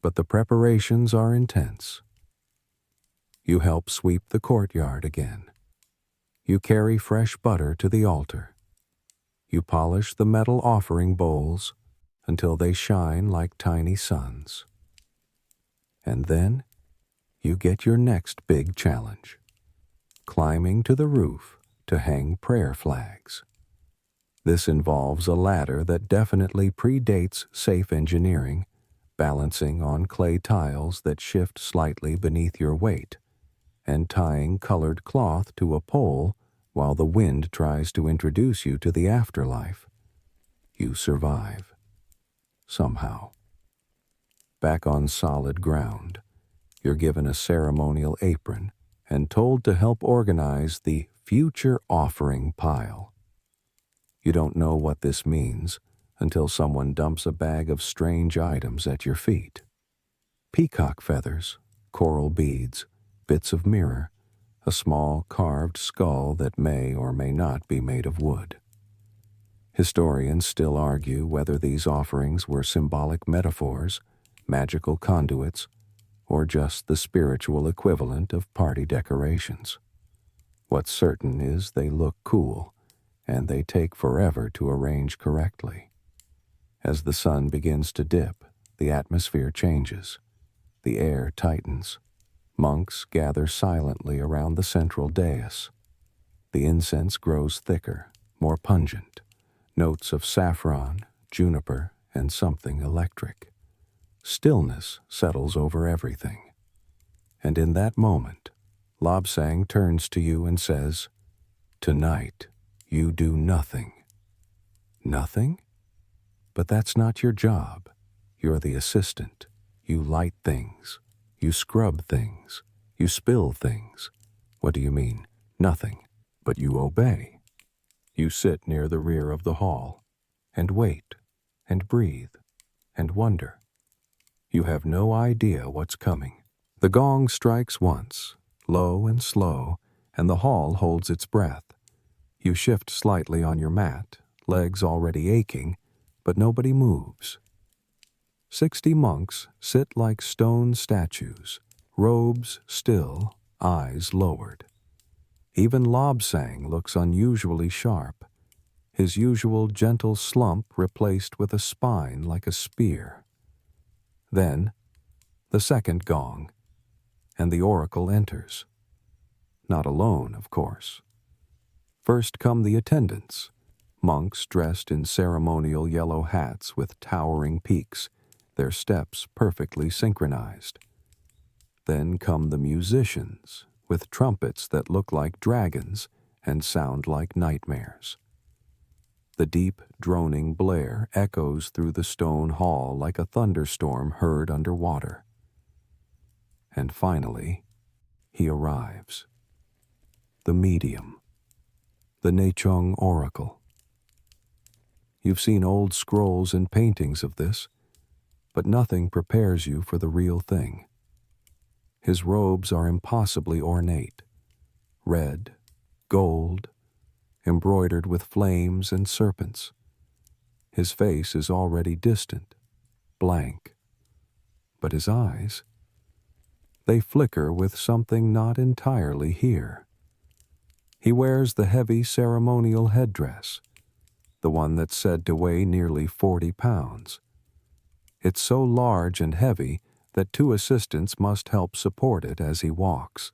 but the preparations are intense. You help sweep the courtyard again. You carry fresh butter to the altar. You polish the metal offering bowls until they shine like tiny suns. And then you get your next big challenge, climbing to the roof to hang prayer flags. This involves a ladder that definitely predates safe engineering, balancing on clay tiles that shift slightly beneath your weight, and tying colored cloth to a pole while the wind tries to introduce you to the afterlife. You survive. Somehow. Back on solid ground, you're given a ceremonial apron and told to help organize the future offering pile. You don't know what this means until someone dumps a bag of strange items at your feet. Peacock feathers, coral beads, bits of mirror, a small carved skull that may or may not be made of wood. Historians still argue whether these offerings were symbolic metaphors, magical conduits, or just the spiritual equivalent of party decorations. What's certain is they look cool, and they take forever to arrange correctly. As the sun begins to dip, the atmosphere changes. The air tightens. Monks gather silently around the central dais. The incense grows thicker, more pungent, Notes of saffron, juniper, and something electric. Stillness settles over everything. And in that moment, Lobsang turns to you and says, "Tonight, you do nothing." Nothing? But that's not your job. You're the assistant. You light things. You scrub things. You spill things. What do you mean? Nothing. But you obey. You sit near the rear of the hall and wait and breathe and wonder. You have no idea what's coming. The gong strikes once, low and slow, and the hall holds its breath. You shift slightly on your mat, legs already aching, but nobody moves. 60 monks sit like stone statues, robes still, eyes lowered. Even Lobsang looks unusually sharp, his usual gentle slump replaced with a spine like a spear. Then, the second gong, and the oracle enters. Not alone, of course. First come the attendants, monks dressed in ceremonial yellow hats with towering peaks, their steps perfectly synchronized. Then come the musicians, with trumpets that look like dragons and sound like nightmares. The deep, droning blare echoes through the stone hall like a thunderstorm heard underwater. And finally, he arrives. The medium. The Nechung oracle. You've seen old scrolls and paintings of this, but nothing prepares you for the real thing. His robes are impossibly ornate, red, gold, embroidered with flames and serpents. His face is already distant, blank. But his eyes, they flicker with something not entirely here. He wears the heavy ceremonial headdress, the one that's said to weigh nearly 40 pounds. It's so large and heavy that 2 assistants must help support it as he walks.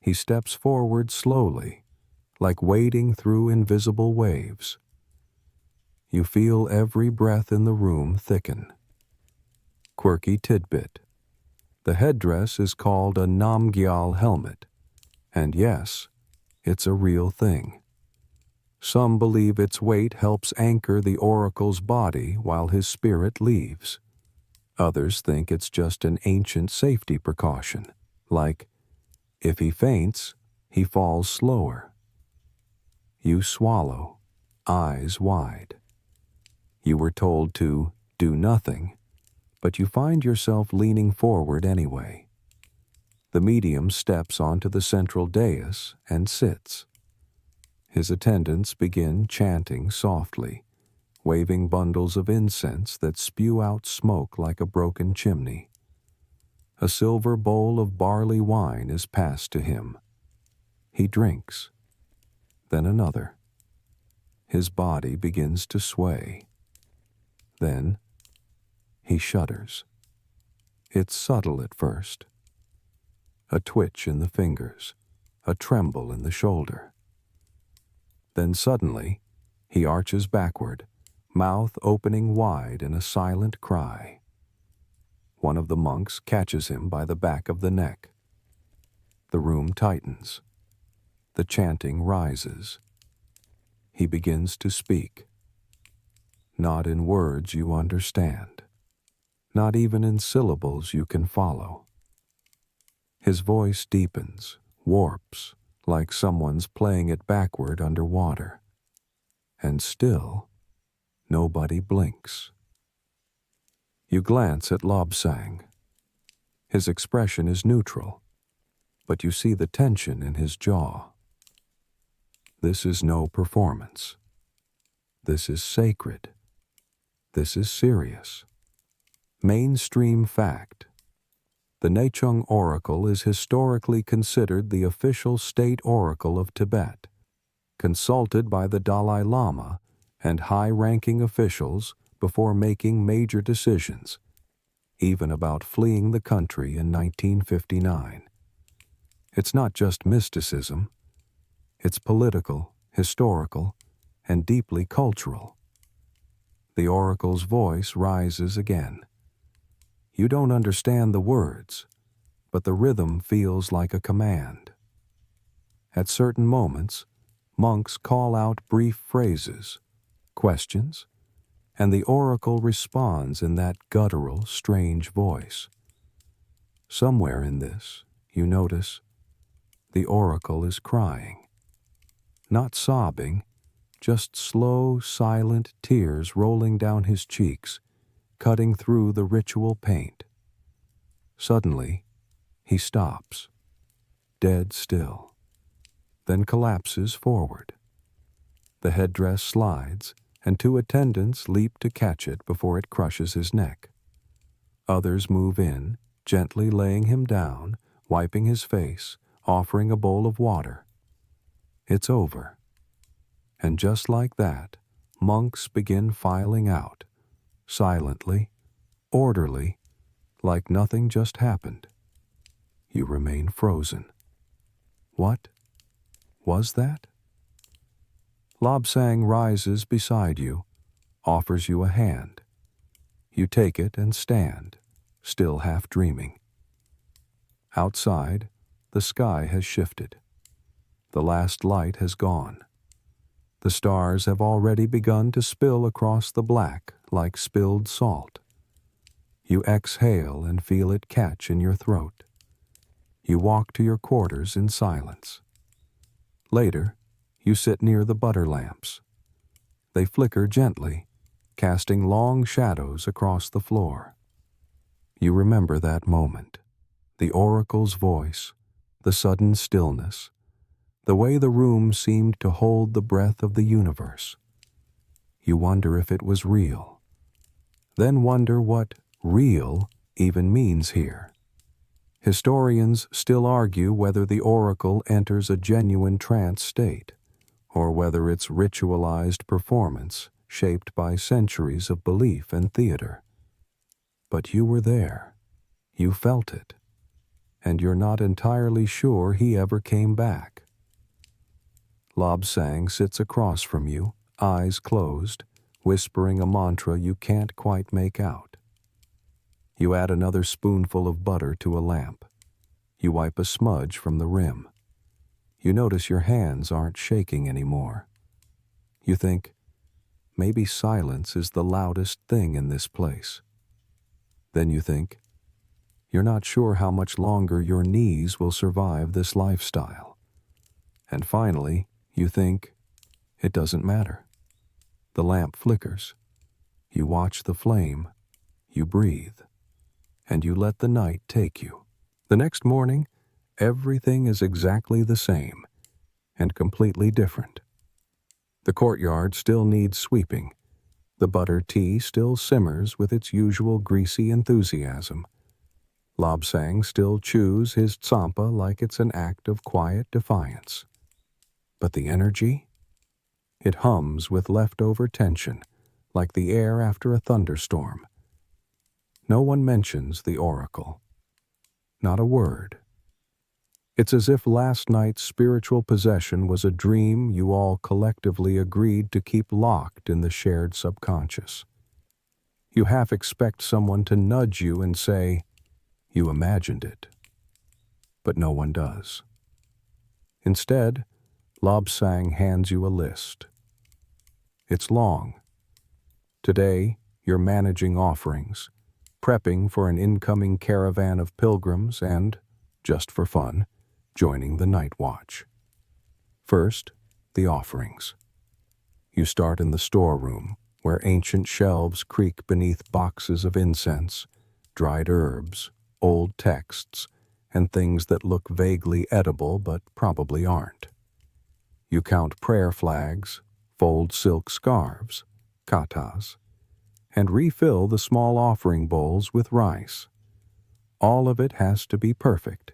He steps forward slowly, like wading through invisible waves. You feel every breath in the room thicken. Quirky tidbit. The headdress is called a Namgyal helmet, and yes, it's a real thing. Some believe its weight helps anchor the oracle's body while his spirit leaves. Others think it's just an ancient safety precaution, like, if he faints, he falls slower. You swallow, eyes wide. You were told to do nothing, but you find yourself leaning forward anyway. The medium steps onto the central dais and sits. His attendants begin chanting softly, waving bundles of incense that spew out smoke like a broken chimney. A silver bowl of barley wine is passed to him. He drinks, then another. His body begins to sway. Then he shudders. It's subtle at first. A twitch in the fingers, a tremble in the shoulder. Then suddenly, he arches backward, mouth opening wide in a silent cry. One of the monks catches him by the back of the neck. The room tightens. The chanting rises. He begins to speak. Not in words you understand. Not even in syllables you can follow. His voice deepens, warps, like someone's playing it backward underwater. And still, nobody blinks. You glance at Lobsang. His expression is neutral, but you see the tension in his jaw. This is no performance. This is sacred. This is serious. Mainstream fact. The Nechung oracle is historically considered the official state oracle of Tibet, consulted by the Dalai Lama and high-ranking officials before making major decisions, even about fleeing the country in 1959. It's not just mysticism. It's political, historical, and deeply cultural. The oracle's voice rises again. You don't understand the words, but the rhythm feels like a command. At certain moments, monks call out brief phrases, questions, and the oracle responds in that guttural, strange voice. Somewhere in this, you notice, the oracle is crying. Not sobbing, just slow, silent tears rolling down his cheeks, cutting through the ritual paint. Suddenly, he stops, dead still, then collapses forward. The headdress slides, and 2 attendants leap to catch it before it crushes his neck. Others move in, gently laying him down, wiping his face, offering a bowl of water. It's over. And just like that, monks begin filing out, silently, orderly, like nothing just happened. You remain frozen. What was that? Lobsang rises beside you, offers you a hand. You take it and stand, still half dreaming. Outside, the sky has shifted. The last light has gone. The stars have already begun to spill across the black like spilled salt. You exhale and feel it catch in your throat. You walk to your quarters in silence. Later, you sit near the butter lamps. They flicker gently, casting long shadows across the floor. You remember that moment, the oracle's voice, the sudden stillness, the way the room seemed to hold the breath of the universe. You wonder if it was real, then wonder what real even means here. Historians still argue whether the oracle enters a genuine trance state, or whether it's ritualized performance shaped by centuries of belief and theater. But you were there. You felt it. And you're not entirely sure he ever came back. Lobsang sits across from you, eyes closed, whispering a mantra you can't quite make out. You add another spoonful of butter to a lamp. You wipe a smudge from the rim. You notice your hands aren't shaking anymore. You think, maybe silence is the loudest thing in this place. Then you think, you're not sure how much longer your knees will survive this lifestyle. And finally, you think, it doesn't matter. The lamp flickers. You watch the flame. You breathe. And you let the night take you. The next morning, everything is exactly the same, and completely different. The courtyard still needs sweeping. The butter tea still simmers with its usual greasy enthusiasm. Lobsang still chews his tsampa like it's an act of quiet defiance. But the energy? It hums with leftover tension, like the air after a thunderstorm. No one mentions the oracle. Not a word. It's as if last night's spiritual possession was a dream you all collectively agreed to keep locked in the shared subconscious. You half expect someone to nudge you and say, "You imagined it." But no one does. Instead, Lobsang hands you a list. It's long. Today, you're managing offerings, prepping for an incoming caravan of pilgrims and, just for fun, joining the night watch. First, the offerings. You start in the storeroom, where ancient shelves creak beneath boxes of incense, dried herbs, old texts, and things that look vaguely edible but probably aren't. You count prayer flags, fold silk scarves, katas, and refill the small offering bowls with rice. All of it has to be perfect.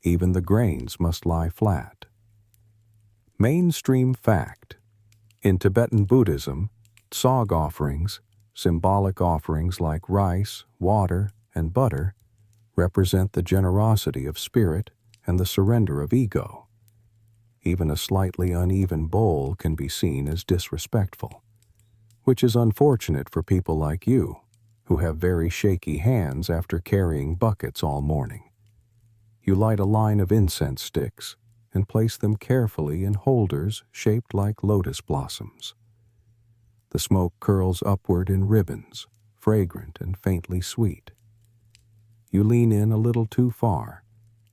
Even the grains must lie flat. Mainstream fact. In Tibetan Buddhism, tsog offerings, symbolic offerings like rice, water, and butter, represent the generosity of spirit and the surrender of ego. even a slightly uneven bowl can be seen as disrespectful, which is unfortunate for people like you, who have very shaky hands after carrying buckets all morning. You light a line of incense sticks and place them carefully in holders shaped like lotus blossoms. The smoke curls upward in ribbons, fragrant and faintly sweet. You lean in a little too far,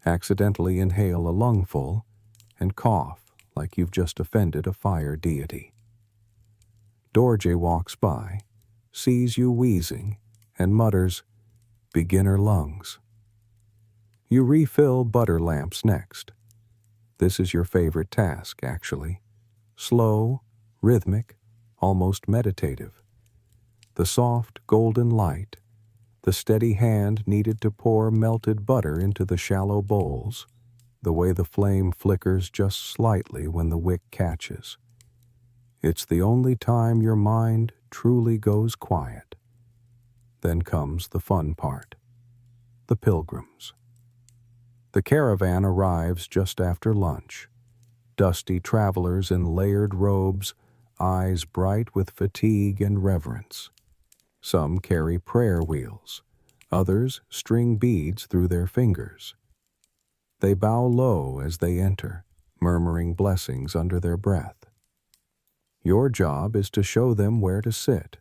accidentally inhale a lungful, and cough like you've just offended a fire deity. Dorje walks by, sees you wheezing, and mutters, "Beginner lungs." You refill butter lamps next. This is your favorite task, actually. Slow, rhythmic, almost meditative. The soft, golden light, the steady hand needed to pour melted butter into the shallow bowls, the way the flame flickers just slightly when the wick catches. It's the only time your mind truly goes quiet. Then comes the fun part. The pilgrims. The caravan arrives just after lunch. Dusty travelers in layered robes, eyes bright with fatigue and reverence. Some carry prayer wheels, others string beads through their fingers. They bow low as they enter, murmuring blessings under their breath. Your job is to show them where to sit,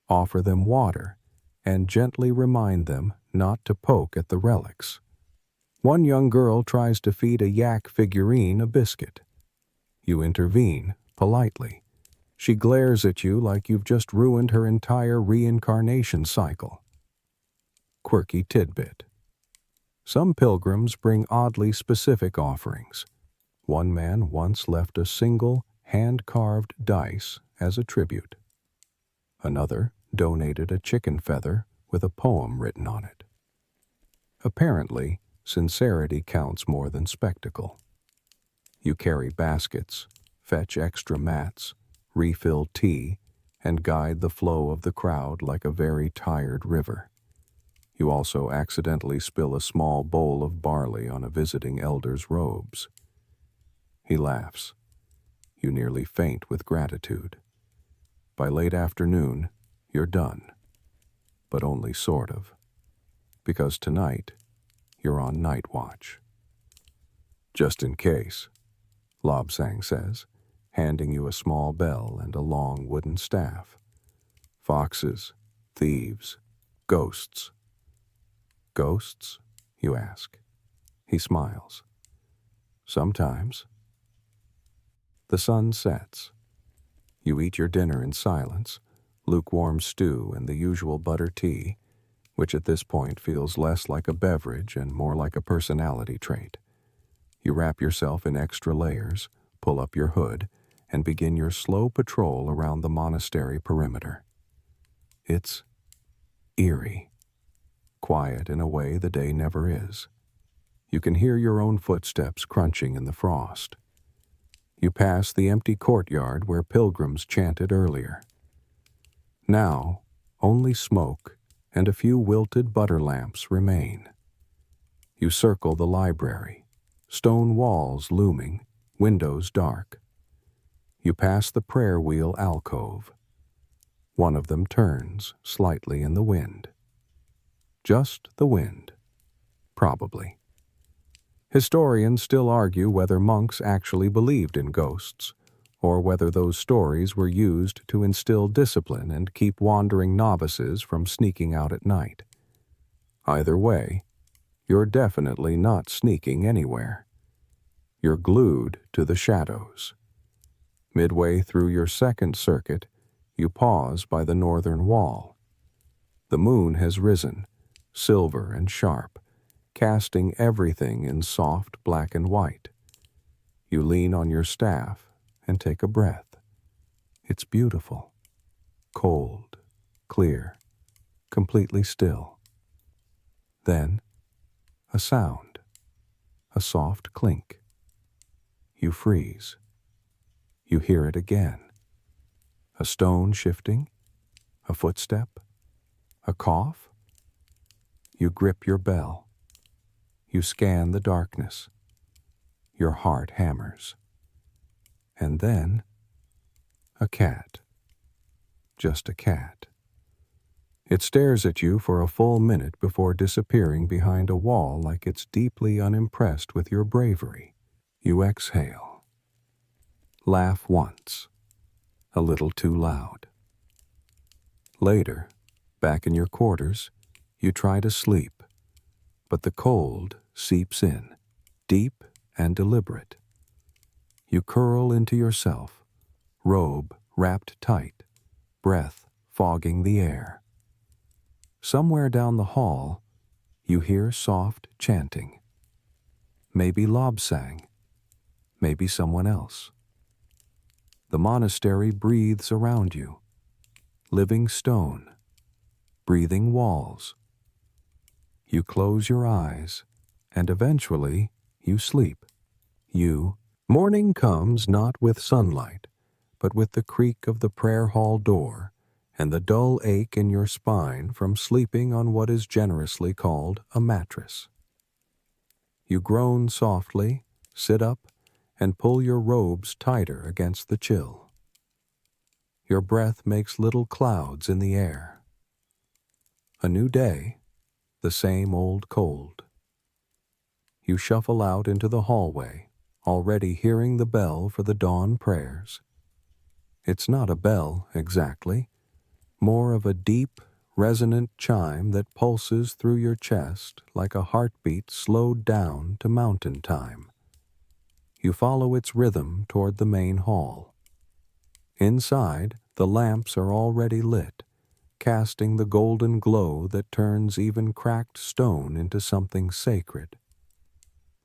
offer them water, and gently remind them not to poke at the relics. One young girl tries to feed a yak figurine a biscuit. You intervene, politely. She glares at you like you've just ruined her entire reincarnation cycle. Quirky tidbit. Some pilgrims bring oddly specific offerings. One man once left a single, hand-carved dice as a tribute. Another donated a chicken feather with a poem written on it. Apparently, sincerity counts more than spectacle. You carry baskets, fetch extra mats, refill tea, and guide the flow of the crowd like a very tired river. You also accidentally spill a small bowl of barley on a visiting elder's robes. He laughs. You nearly faint with gratitude. By late afternoon, you're done. But only sort of. Because tonight, you're on night watch. Just in case, Lobsang says, handing you a small bell and a long wooden staff. Foxes, thieves, ghosts. Ghosts? You ask. He smiles. Sometimes. The sun sets. You eat your dinner in silence, lukewarm stew and the usual butter tea, which at this point feels less like a beverage and more like a personality trait. You wrap yourself in extra layers, pull up your hood, and begin your slow patrol around the monastery perimeter. It's eerie, quiet in a way the day never is. You can hear your own footsteps crunching in the frost. You pass the empty courtyard where pilgrims chanted earlier. Now, only smoke and a few wilted butter lamps remain. You circle the library, stone walls looming, windows dark. You pass the prayer wheel alcove. One of them turns slightly in the wind. Just the wind. Probably. Historians still argue whether monks actually believed in ghosts, or whether those stories were used to instill discipline and keep wandering novices from sneaking out at night. Either way, you're definitely not sneaking anywhere. You're glued to the shadows. Midway through your second circuit, you pause by the northern wall. The moon has risen, silver and sharp, casting everything in soft black and white. You lean on your staff and take a breath. It's beautiful, cold, clear, completely still. Then, a sound, a soft clink. You freeze. You hear it again. A stone shifting, a footstep, a cough. You grip your bell. You scan the darkness. Your heart hammers. And then a cat. Just a cat. It stares at you for a full minute before disappearing behind a wall like it's deeply unimpressed with your bravery. You exhale. Laugh once. A little too loud. Later, back in your quarters, you try to sleep, but the cold seeps in, deep and deliberate. You curl into yourself, robe wrapped tight, breath fogging the air. Somewhere down the hall, you hear soft chanting. Maybe Lobsang, maybe someone else. The monastery breathes around you, living stone, breathing walls. You close your eyes, and eventually you sleep. Morning comes not with sunlight, but with the creak of the prayer hall door and the dull ache in your spine from sleeping on what is generously called a mattress. You groan softly, sit up, and pull your robes tighter against the chill. Your breath makes little clouds in the air. A new day, the same old cold. You shuffle out into the hallway, already hearing the bell for the dawn prayers. It's not a bell, exactly, more of a deep, resonant chime that pulses through your chest like a heartbeat slowed down to mountain time. You follow its rhythm toward the main hall. Inside, the lamps are already lit, casting the golden glow that turns even cracked stone into something sacred.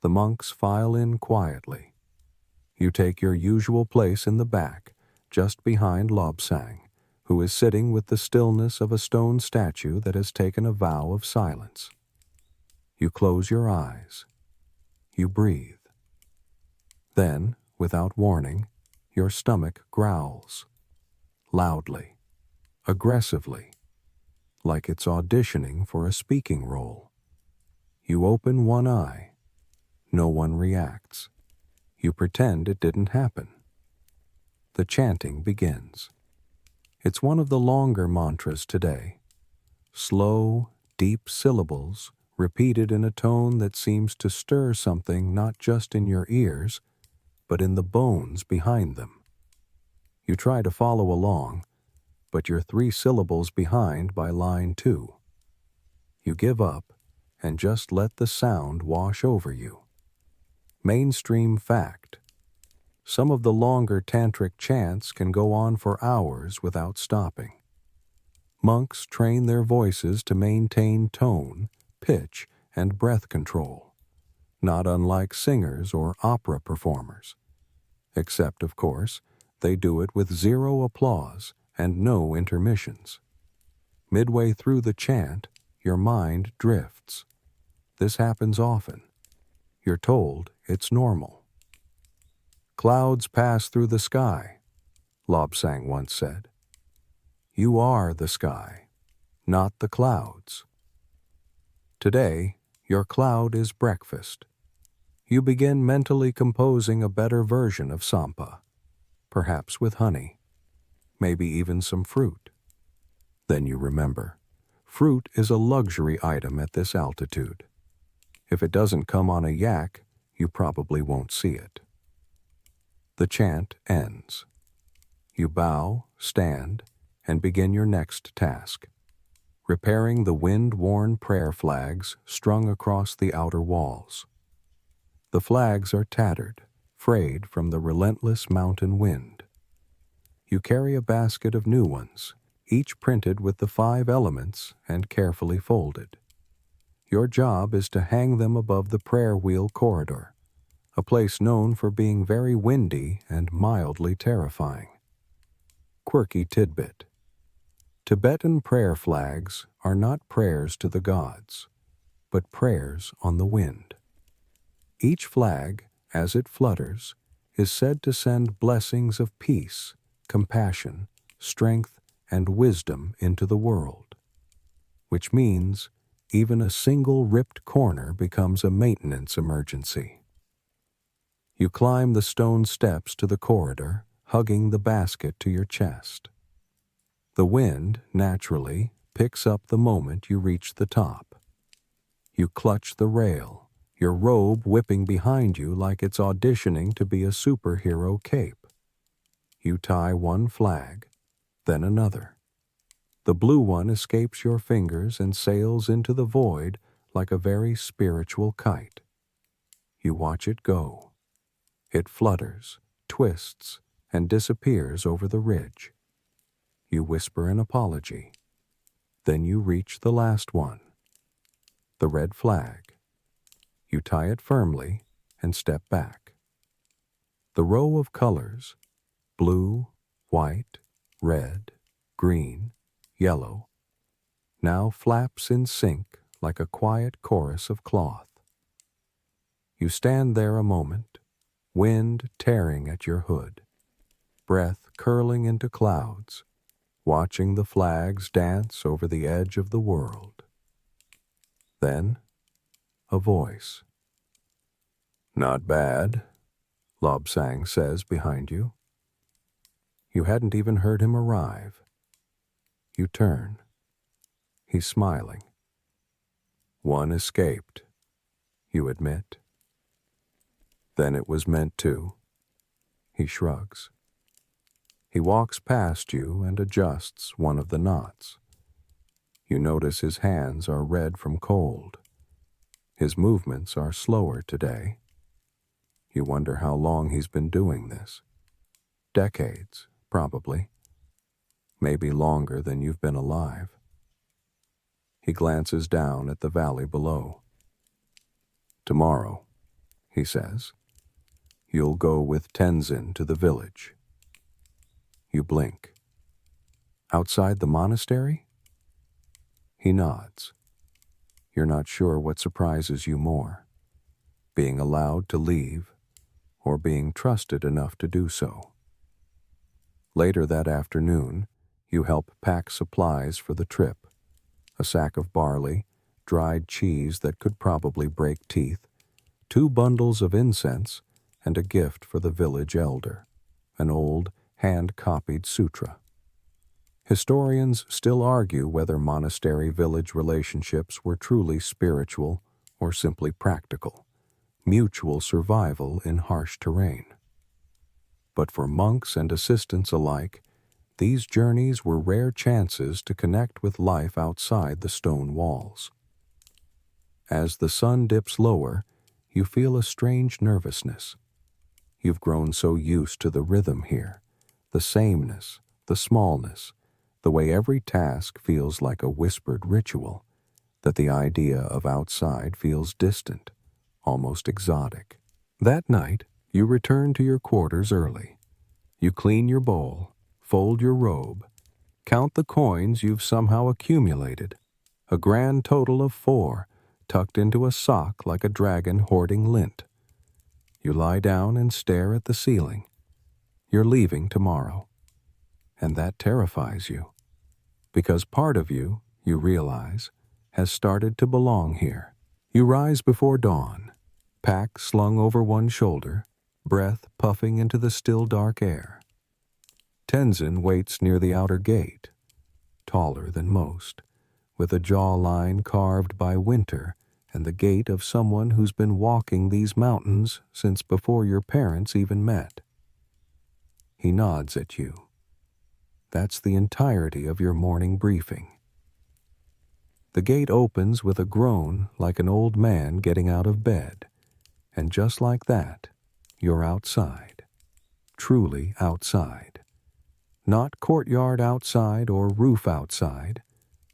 The monks file in quietly. You take your usual place in the back, just behind Lobsang, who is sitting with the stillness of a stone statue that has taken a vow of silence. You close your eyes. You breathe. Then, without warning, your stomach growls. Loudly, aggressively, like it's auditioning for a speaking role. You open one eye. No one reacts. You pretend it didn't happen. The chanting begins. It's one of the longer mantras today. Slow, deep syllables repeated in a tone that seems to stir something not just in your ears, but in the bones behind them. You try to follow along, but you're 3 syllables behind by line 2. You give up and just let the sound wash over you. Mainstream fact. Some of the longer tantric chants can go on for hours without stopping. Monks train their voices to maintain tone, pitch, and breath control, not unlike singers or opera performers. Except, of course, they do it with 0 applause and no intermissions. Midway through the chant, your mind drifts. This happens often. You're told it's normal. Clouds pass through the sky, Lobsang once said. You are the sky, not the clouds. Today, your cloud is breakfast. You begin mentally composing a better version of Sampa, perhaps with honey, maybe even some fruit. Then you remember, fruit is a luxury item at this altitude. If it doesn't come on a yak, you probably won't see it. The chant ends. You bow, stand, and begin your next task, repairing the wind-worn prayer flags strung across the outer walls. The flags are tattered, frayed from the relentless mountain wind. You carry a basket of new ones, each printed with the 5 elements and carefully folded. Your job is to hang them above the prayer wheel corridor, a place known for being very windy and mildly terrifying. Quirky tidbit. Tibetan prayer flags are not prayers to the gods, but prayers on the wind. Each flag, as it flutters, is said to send blessings of peace, compassion, strength, and wisdom into the world, which means even a single ripped corner becomes a maintenance emergency. You climb the stone steps to the corridor, hugging the basket to your chest. The wind, naturally, picks up the moment you reach the top. You clutch the rail, your robe whipping behind you like it's auditioning to be a superhero cape. You tie one flag, then another. The blue one escapes your fingers and sails into the void like a very spiritual kite. You watch it go. It flutters, twists, and disappears over the ridge. You whisper an apology. Then you reach the last one, the red flag. You tie it firmly and step back. The row of colors, blue, white, red, green, yellow, now flaps in sync like a quiet chorus of cloth. You stand there a moment, wind tearing at your hood, breath curling into clouds, watching the flags dance over the edge of the world. Then, a voice. "Not bad," Lobsang says behind you. You hadn't even heard him arrive. You turn. He's smiling. "One escaped," you admit. "Then it was meant to." He shrugs. He walks past you and adjusts one of the knots. You notice his hands are red from cold. His movements are slower today. You wonder how long he's been doing this. Decades, probably. Maybe longer than you've been alive. He glances down at the valley below. "Tomorrow," he says, "you'll go with Tenzin to the village." You blink. "Outside the monastery?" He nods. You're not sure what surprises you more, being allowed to leave or being trusted enough to do so. Later that afternoon, you help pack supplies for the trip: a sack of barley, dried cheese that could probably break teeth, 2 bundles of incense, and a gift for the village elder, an old, hand-copied sutra. Historians still argue whether monastery-village relationships were truly spiritual or simply practical, mutual survival in harsh terrain. But for monks and assistants alike, these journeys were rare chances to connect with life outside the stone walls. As the sun dips lower, you feel a strange nervousness. You've grown so used to the rhythm here, the sameness, the smallness, the way every task feels like a whispered ritual, that the idea of outside feels distant, almost exotic. That night, you return to your quarters early. You clean your bowl, fold your robe, count the coins you've somehow accumulated, a grand total of 4, tucked into a sock like a dragon hoarding lint. You lie down and stare at the ceiling. You're leaving tomorrow. And that terrifies you, because part of you, you realize, has started to belong here. You rise before dawn, pack slung over one shoulder, breath puffing into the still dark air. Tenzin waits near the outer gate, taller than most, with a jawline carved by winter and the gait of someone who's been walking these mountains since before your parents even met. He nods at you. That's the entirety of your morning briefing. The gate opens with a groan like an old man getting out of bed, and just like that, you're outside. Truly outside. Not courtyard outside or roof outside,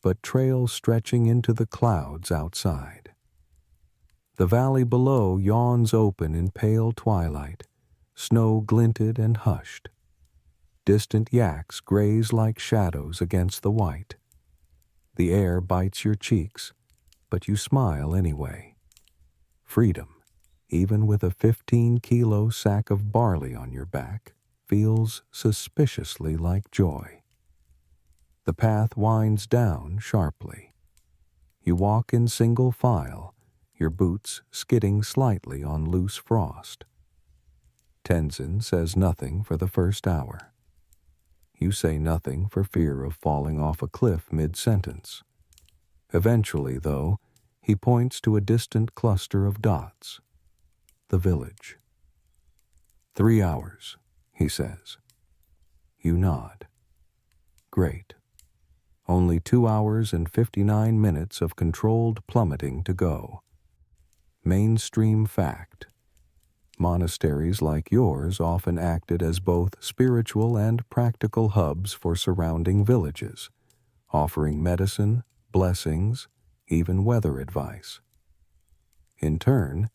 but trail stretching into the clouds outside. The valley below yawns open in pale twilight, snow glinted and hushed. Distant yaks graze like shadows against the white. The air bites your cheeks, but you smile anyway. Freedom, even with a 15-kilo sack of barley on your back, feels suspiciously like joy. The path winds down sharply. You walk in single file, your boots skidding slightly on loose frost. Tenzin says nothing for the first hour. You say nothing for fear of falling off a cliff mid-sentence. Eventually, though, he points to a distant cluster of dots. The village. 3 hours, he says. You nod. Great. Only 2 hours and 59 minutes of controlled plummeting to go. Mainstream fact. Monasteries like yours often acted as both spiritual and practical hubs for surrounding villages, offering medicine, blessings, even weather advice. In turn,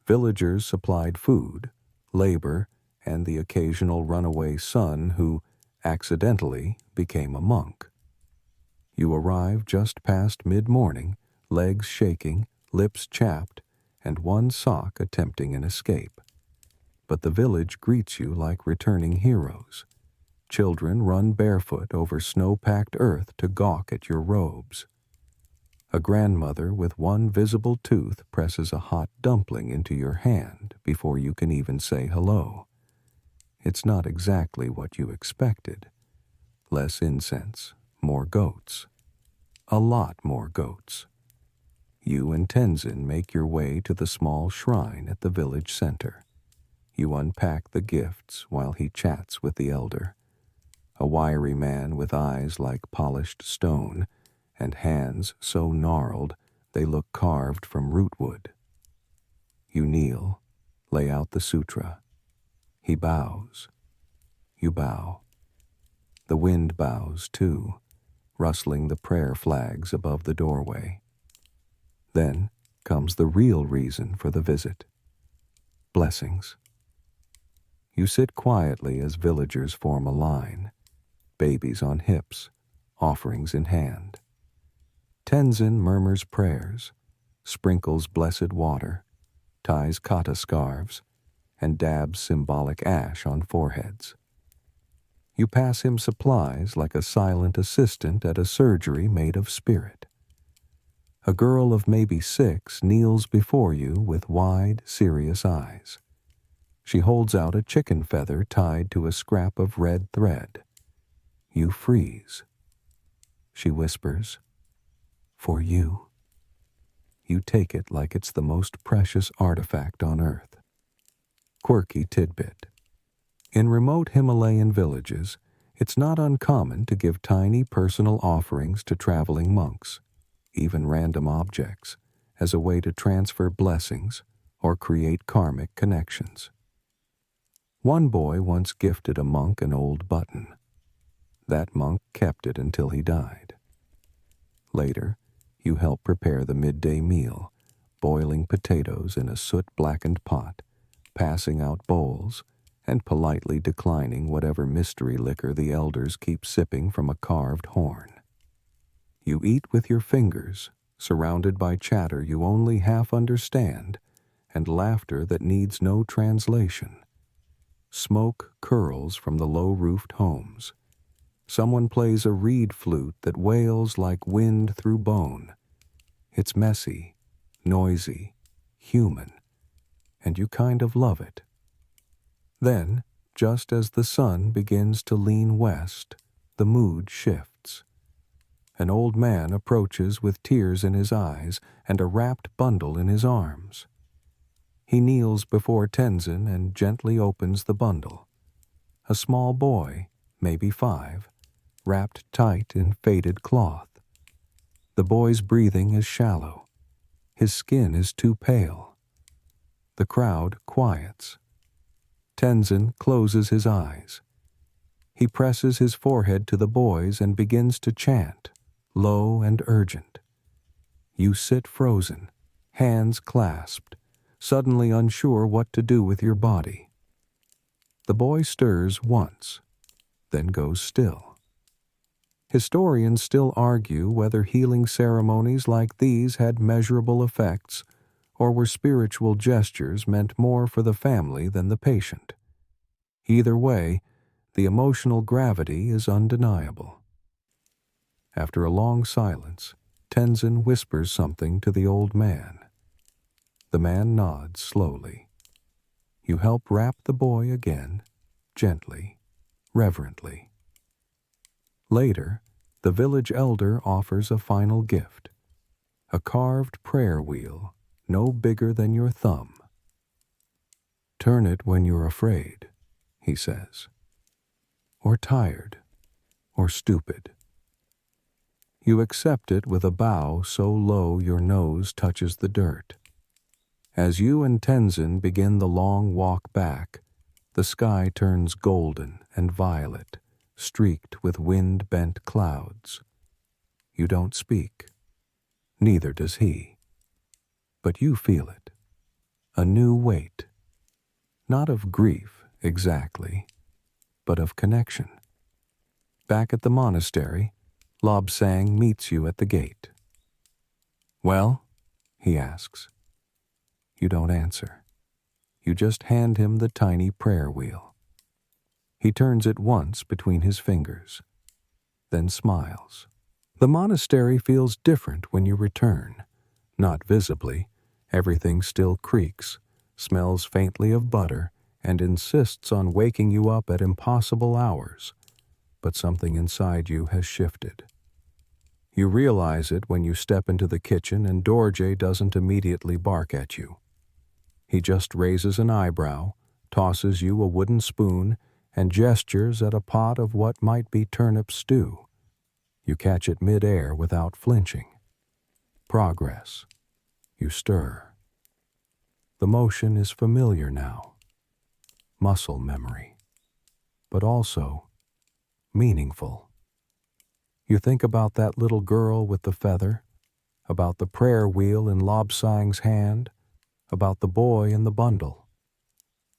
villagers supplied food, labor, and the occasional runaway son who accidentally became a monk. You arrive just past mid-morning, legs shaking, lips chapped, and one sock attempting an escape. But the village greets you like returning heroes. Children run barefoot over snow-packed earth to gawk at your robes. A grandmother with one visible tooth presses a hot dumpling into your hand before you can even say hello. It's not exactly what you expected. Less incense, more goats. A lot more goats. You and Tenzin make your way to the small shrine at the village center. You unpack the gifts while he chats with the elder, a wiry man with eyes like polished stone and hands so gnarled they look carved from rootwood. You kneel, lay out the sutra. He bows. You bow. The wind bows, too, rustling the prayer flags above the doorway. Then comes the real reason for the visit. Blessings. You sit quietly as villagers form a line, babies on hips, offerings in hand. Tenzin murmurs prayers, sprinkles blessed water, ties kata scarves, and dabs symbolic ash on foreheads. You pass him supplies like a silent assistant at a surgery made of spirit. A girl of maybe 6 kneels before you with wide, serious eyes. She holds out a chicken feather tied to a scrap of red thread. You freeze. She whispers, "For you." You take it like it's the most precious artifact on earth. Quirky tidbit. In remote Himalayan villages, it's not uncommon to give tiny personal offerings to traveling monks, even random objects, as a way to transfer blessings or create karmic connections. One boy once gifted a monk an old button. That monk kept it until he died. Later, you help prepare the midday meal, boiling potatoes in a soot-blackened pot, passing out bowls, and politely declining whatever mystery liquor the elders keep sipping from a carved horn. You eat with your fingers, surrounded by chatter you only half understand, and laughter that needs no translation. Smoke curls from the low-roofed homes. Someone plays a reed flute that wails like wind through bone. It's messy, noisy, human, and you kind of love it. Then, just as the sun begins to lean west, the mood shifts. An old man approaches with tears in his eyes and a wrapped bundle in his arms. He kneels before Tenzin and gently opens the bundle. A small boy, maybe 5, wrapped tight in faded cloth. The boy's breathing is shallow. His skin is too pale. The crowd quiets. Tenzin closes his eyes. He presses his forehead to the boy's and begins to chant, low and urgent. You sit frozen, hands clasped, suddenly unsure what to do with your body. The boy stirs once, then goes still. Historians still argue whether healing ceremonies like these had measurable effects or were spiritual gestures meant more for the family than the patient. Either way, the emotional gravity is undeniable. After a long silence, Tenzin whispers something to the old man. The man nods slowly. You help wrap the boy again, gently, reverently. Later, the village elder offers a final gift, a carved prayer wheel no bigger than your thumb. Turn it when you're afraid, he says, or tired, or stupid. You accept it with a bow so low your nose touches the dirt. As you and Tenzin begin the long walk back, the sky turns golden and violet, streaked with wind-bent clouds. You don't speak. Neither does he. But you feel it. A new weight. Not of grief, exactly, but of connection. Back at the monastery, Lobsang meets you at the gate. "Well?" he asks. You don't answer. You just hand him the tiny prayer wheel. He turns it once between his fingers, then smiles. The monastery feels different when you return. Not visibly. Everything still creaks, smells faintly of butter, and insists on waking you up at impossible hours. But something inside you has shifted. You realize it when you step into the kitchen and Dorje doesn't immediately bark at you. He just raises an eyebrow, tosses you a wooden spoon, and gestures at a pot of what might be turnip stew. You catch it mid-air without flinching. Progress. You stir. The motion is familiar now. Muscle memory. But also meaningful. You think about that little girl with the feather, about the prayer wheel in Lobsang's hand, about the boy in the bundle.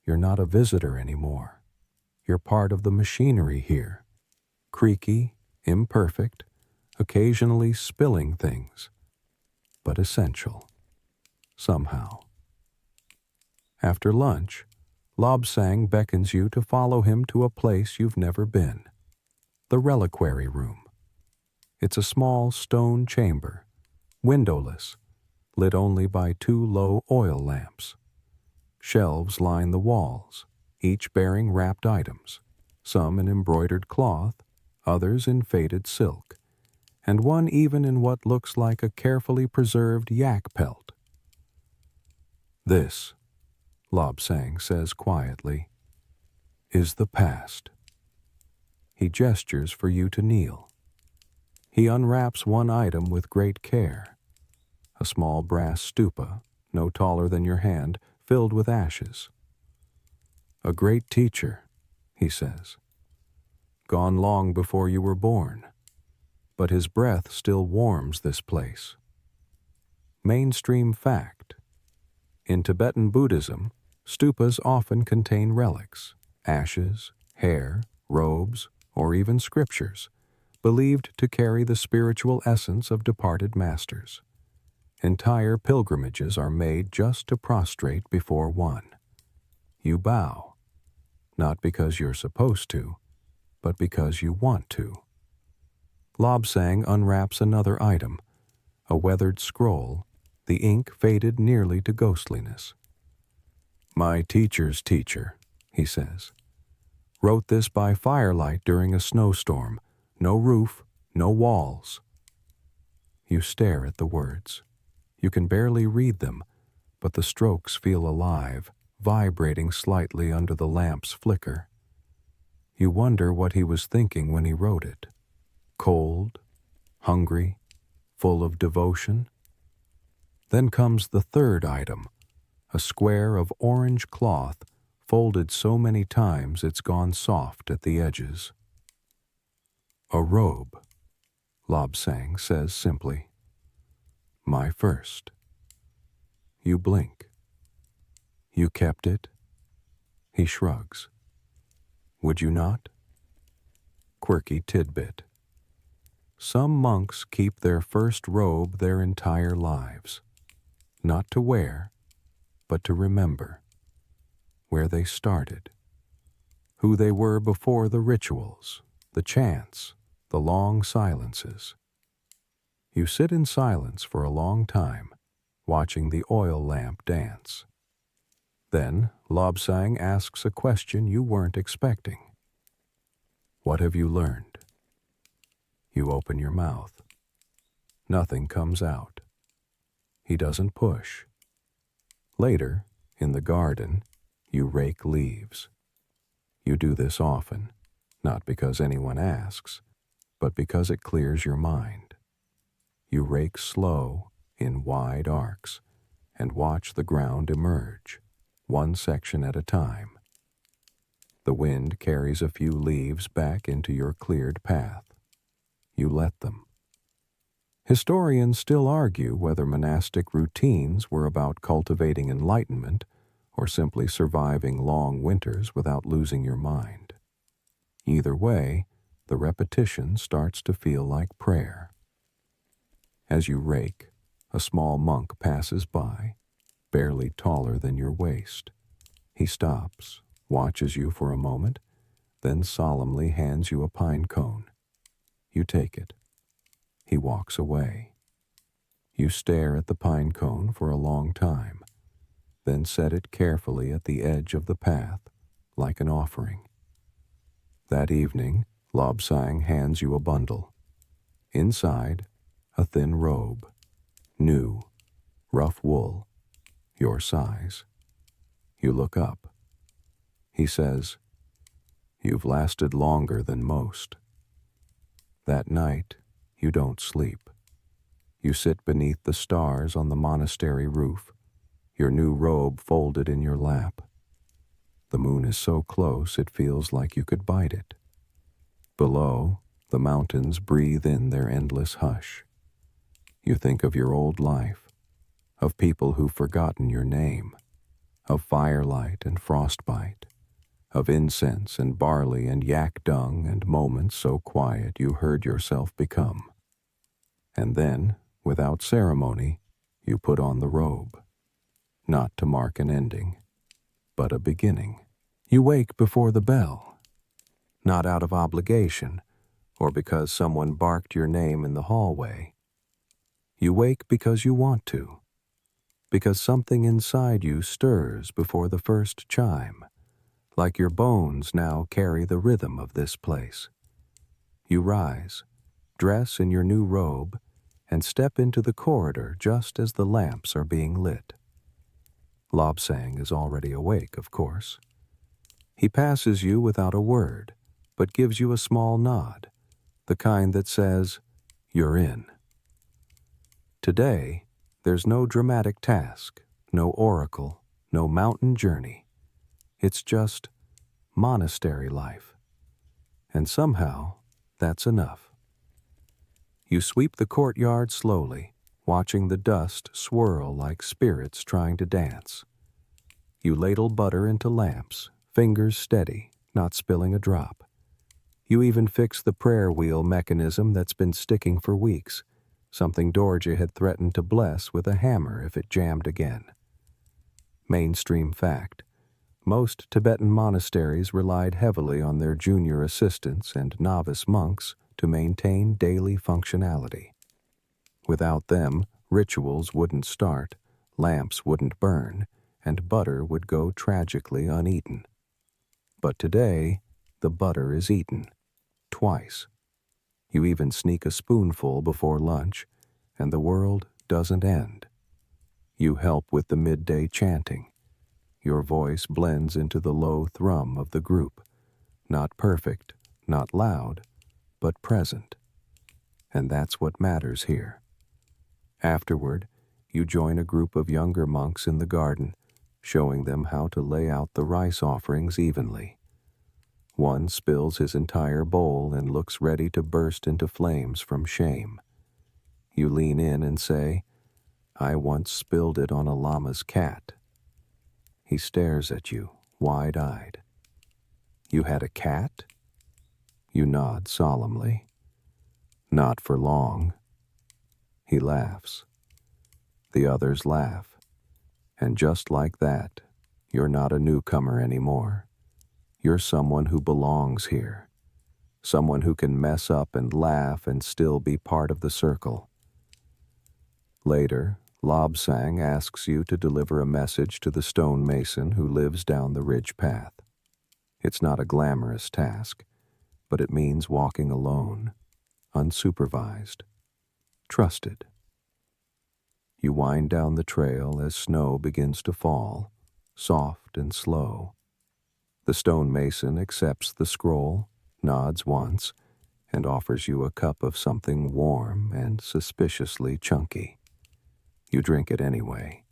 You're not a visitor anymore. You're part of the machinery here. Creaky, imperfect, occasionally spilling things, but essential. Somehow. After lunch, Lobsang beckons you to follow him to a place you've never been. The reliquary room. It's a small stone chamber, windowless, lit only by 2 low oil lamps. Shelves line the walls, each bearing wrapped items, some in embroidered cloth, others in faded silk, and one even in what looks like a carefully preserved yak pelt. "This," Lobsang says quietly, "is the past." He gestures for you to kneel. He unwraps one item with great care, a small brass stupa, no taller than your hand, filled with ashes. "A great teacher," he says, "gone long before you were born, but his breath still warms this place." Mainstream fact. In Tibetan Buddhism, stupas often contain relics, ashes, hair, robes, or even scriptures, believed to carry the spiritual essence of departed masters. Entire pilgrimages are made just to prostrate before one. You bow, not because you're supposed to, but because you want to. Lobsang unwraps another item, a weathered scroll, the ink faded nearly to ghostliness. "My teacher's teacher," he says, "wrote this by firelight during a snowstorm. No roof, no walls." You stare at the words. You can barely read them, but the strokes feel alive, vibrating slightly under the lamp's flicker. You wonder what he was thinking when he wrote it. Cold, hungry, full of devotion. Then comes the third item, a square of orange cloth folded so many times it's gone soft at the edges. "A robe," Lobsang says simply. "My first." You blink. "You kept it?" He shrugs. "Would you not?" Quirky tidbit. Some monks keep their first robe their entire lives, not to wear, but to remember. Where they started. Who they were before the rituals, the chants, the long silences. You sit in silence for a long time, watching the oil lamp dance. Then Lobsang asks a question you weren't expecting. What have you learned? You open your mouth. Nothing comes out. He doesn't push. Later, in the garden, you rake leaves. You do this often, not because anyone asks, but because it clears your mind. You rake slow in wide arcs and watch the ground emerge, one section at a time. The wind carries a few leaves back into your cleared path. You let them. Historians still argue whether monastic routines were about cultivating enlightenment or simply surviving long winters without losing your mind. Either way, the repetition starts to feel like prayer. As you rake, a small monk passes by, barely taller than your waist. He stops, watches you for a moment, then solemnly hands you a pine cone. You take it. He walks away. You stare at the pine cone for a long time, then set it carefully at the edge of the path, like an offering. That evening, Lobsang hands you a bundle. Inside, a thin robe, new, rough wool, your size. You look up. He says, "You've lasted longer than most." That night, you don't sleep. You sit beneath the stars on the monastery roof, your new robe folded in your lap. The moon is so close it feels like you could bite it. Below, the mountains breathe in their endless hush. You think of your old life, of people who've forgotten your name, of firelight and frostbite, of incense and barley and yak dung and moments so quiet you heard yourself become. And then, without ceremony, you put on the robe, not to mark an ending, but a beginning. You wake before the bell, not out of obligation or because someone barked your name in the hallway. You wake because you want to, because something inside you stirs before the first chime, like your bones now carry the rhythm of this place. You rise, dress in your new robe, and step into the corridor just as the lamps are being lit. Lobsang is already awake, of course. He passes you without a word, but gives you a small nod, the kind that says, "You're in." Today, there's no dramatic task, no oracle, no mountain journey. It's just monastery life. And somehow, that's enough. You sweep the courtyard slowly, watching the dust swirl like spirits trying to dance. You ladle butter into lamps, fingers steady, not spilling a drop. You even fix the prayer wheel mechanism that's been sticking for weeks, something Dorje had threatened to bless with a hammer if it jammed again. Mainstream fact: most Tibetan monasteries relied heavily on their junior assistants and novice monks to maintain daily functionality. Without them, rituals wouldn't start, lamps wouldn't burn, and butter would go tragically uneaten. But today, the butter is eaten. Twice. You even sneak a spoonful before lunch, and the world doesn't end. You help with the midday chanting. Your voice blends into the low thrum of the group. Not perfect, not loud, but present. And that's what matters here. Afterward, you join a group of younger monks in the garden, showing them how to lay out the rice offerings evenly. One spills his entire bowl and looks ready to burst into flames from shame. You lean in and say, "I once spilled it on a lama's cat." He stares at you, wide-eyed. "You had a cat?" You nod solemnly. "Not for long." He laughs. The others laugh. And just like that, you're not a newcomer anymore. You're someone who belongs here. Someone who can mess up and laugh and still be part of the circle. Later, Lobsang asks you to deliver a message to the stonemason who lives down the ridge path. It's not a glamorous task, but it means walking alone, unsupervised, trusted. You wind down the trail as snow begins to fall, soft and slow. The stonemason accepts the scroll, nods once, and offers you a cup of something warm and suspiciously chunky. You drink it anyway.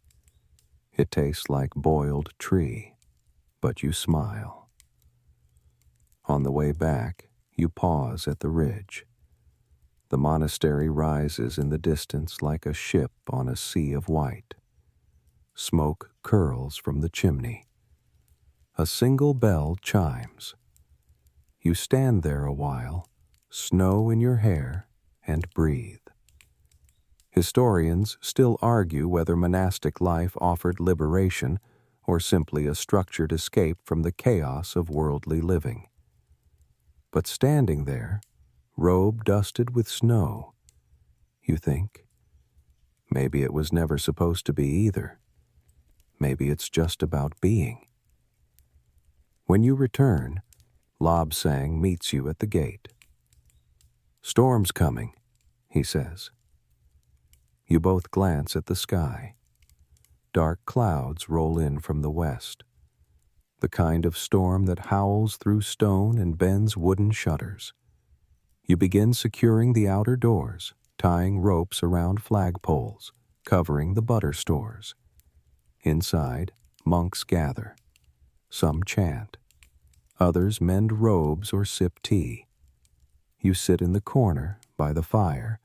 It tastes like boiled tree, but you smile. On the way back, you pause at the ridge. The monastery rises in the distance like a ship on a sea of white. Smoke curls from the chimney. A single bell chimes. You stand there a while, snow in your hair, and breathe. Historians still argue whether monastic life offered liberation or simply a structured escape from the chaos of worldly living. But standing there, robe dusted with snow, you think, maybe it was never supposed to be either. Maybe it's just about being. When you return, Lobsang meets you at the gate. "Storm's coming," he says. You both glance at the sky. Dark clouds roll in from the west, the kind of storm that howls through stone and bends wooden shutters. You begin securing the outer doors, tying ropes around flagpoles, covering the butter stores. Inside, monks gather. Some chant. Others mend robes or sip tea. You sit in the corner, by the fire,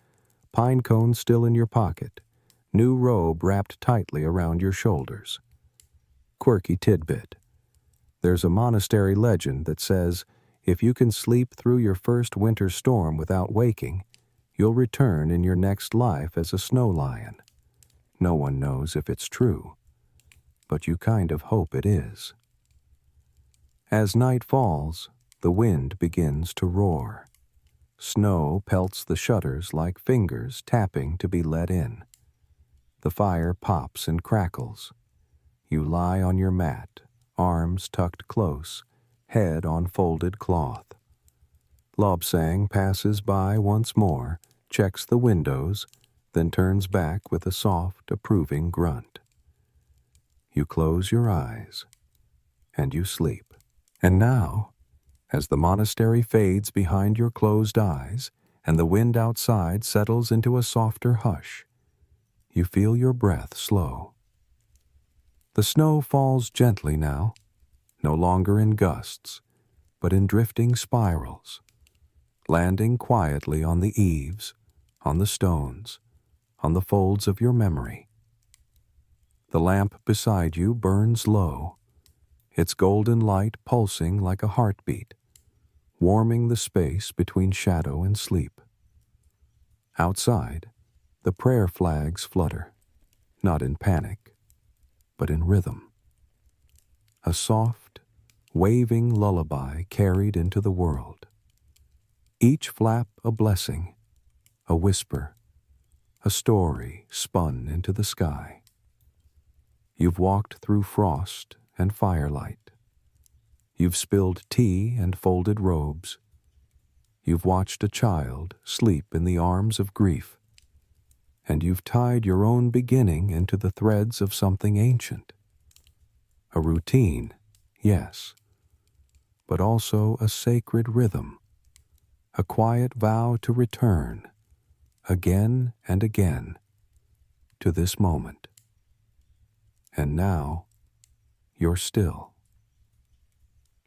pine cone still in your pocket, new robe wrapped tightly around your shoulders. Quirky tidbit. There's a monastery legend that says if you can sleep through your first winter storm without waking, you'll return in your next life as a snow lion. No one knows if it's true, but you kind of hope it is. As night falls, the wind begins to roar. Snow pelts the shutters like fingers tapping to be let in. The fire pops and crackles. You lie on your mat, arms tucked close, head on folded cloth. Lobsang passes by once more, checks the windows, then turns back with a soft, approving grunt. You close your eyes, and you sleep. And now, as the monastery fades behind your closed eyes and the wind outside settles into a softer hush, you feel your breath slow. The snow falls gently now, no longer in gusts, but in drifting spirals, landing quietly on the eaves, on the stones, on the folds of your memory. The lamp beside you burns low, its golden light pulsing like a heartbeat, warming the space between shadow and sleep. Outside, the prayer flags flutter, not in panic, but in rhythm. A soft, waving lullaby carried into the world. Each flap a blessing, a whisper, a story spun into the sky. You've walked through frost and firelight. You've spilled tea and folded robes. You've watched a child sleep in the arms of grief. And you've tied your own beginning into the threads of something ancient. A routine, yes, but also a sacred rhythm, a quiet vow to return, again and again, to this moment. And now, you're still.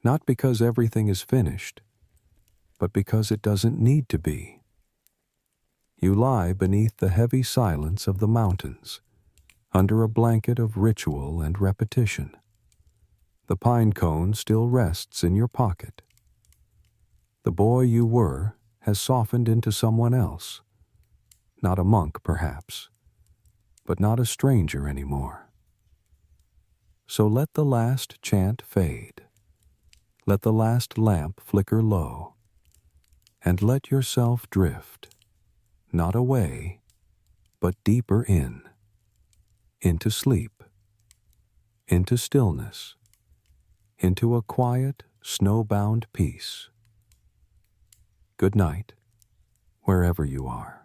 Not because everything is finished, but because it doesn't need to be. You lie beneath the heavy silence of the mountains, under a blanket of ritual and repetition. The pine cone still rests in your pocket. The boy you were has softened into someone else. Not a monk, perhaps, but not a stranger anymore. So let the last chant fade. Let the last lamp flicker low, and let yourself drift, not away, but deeper in. into sleep, into stillness, into a quiet, snowbound peace. Good night, wherever you are.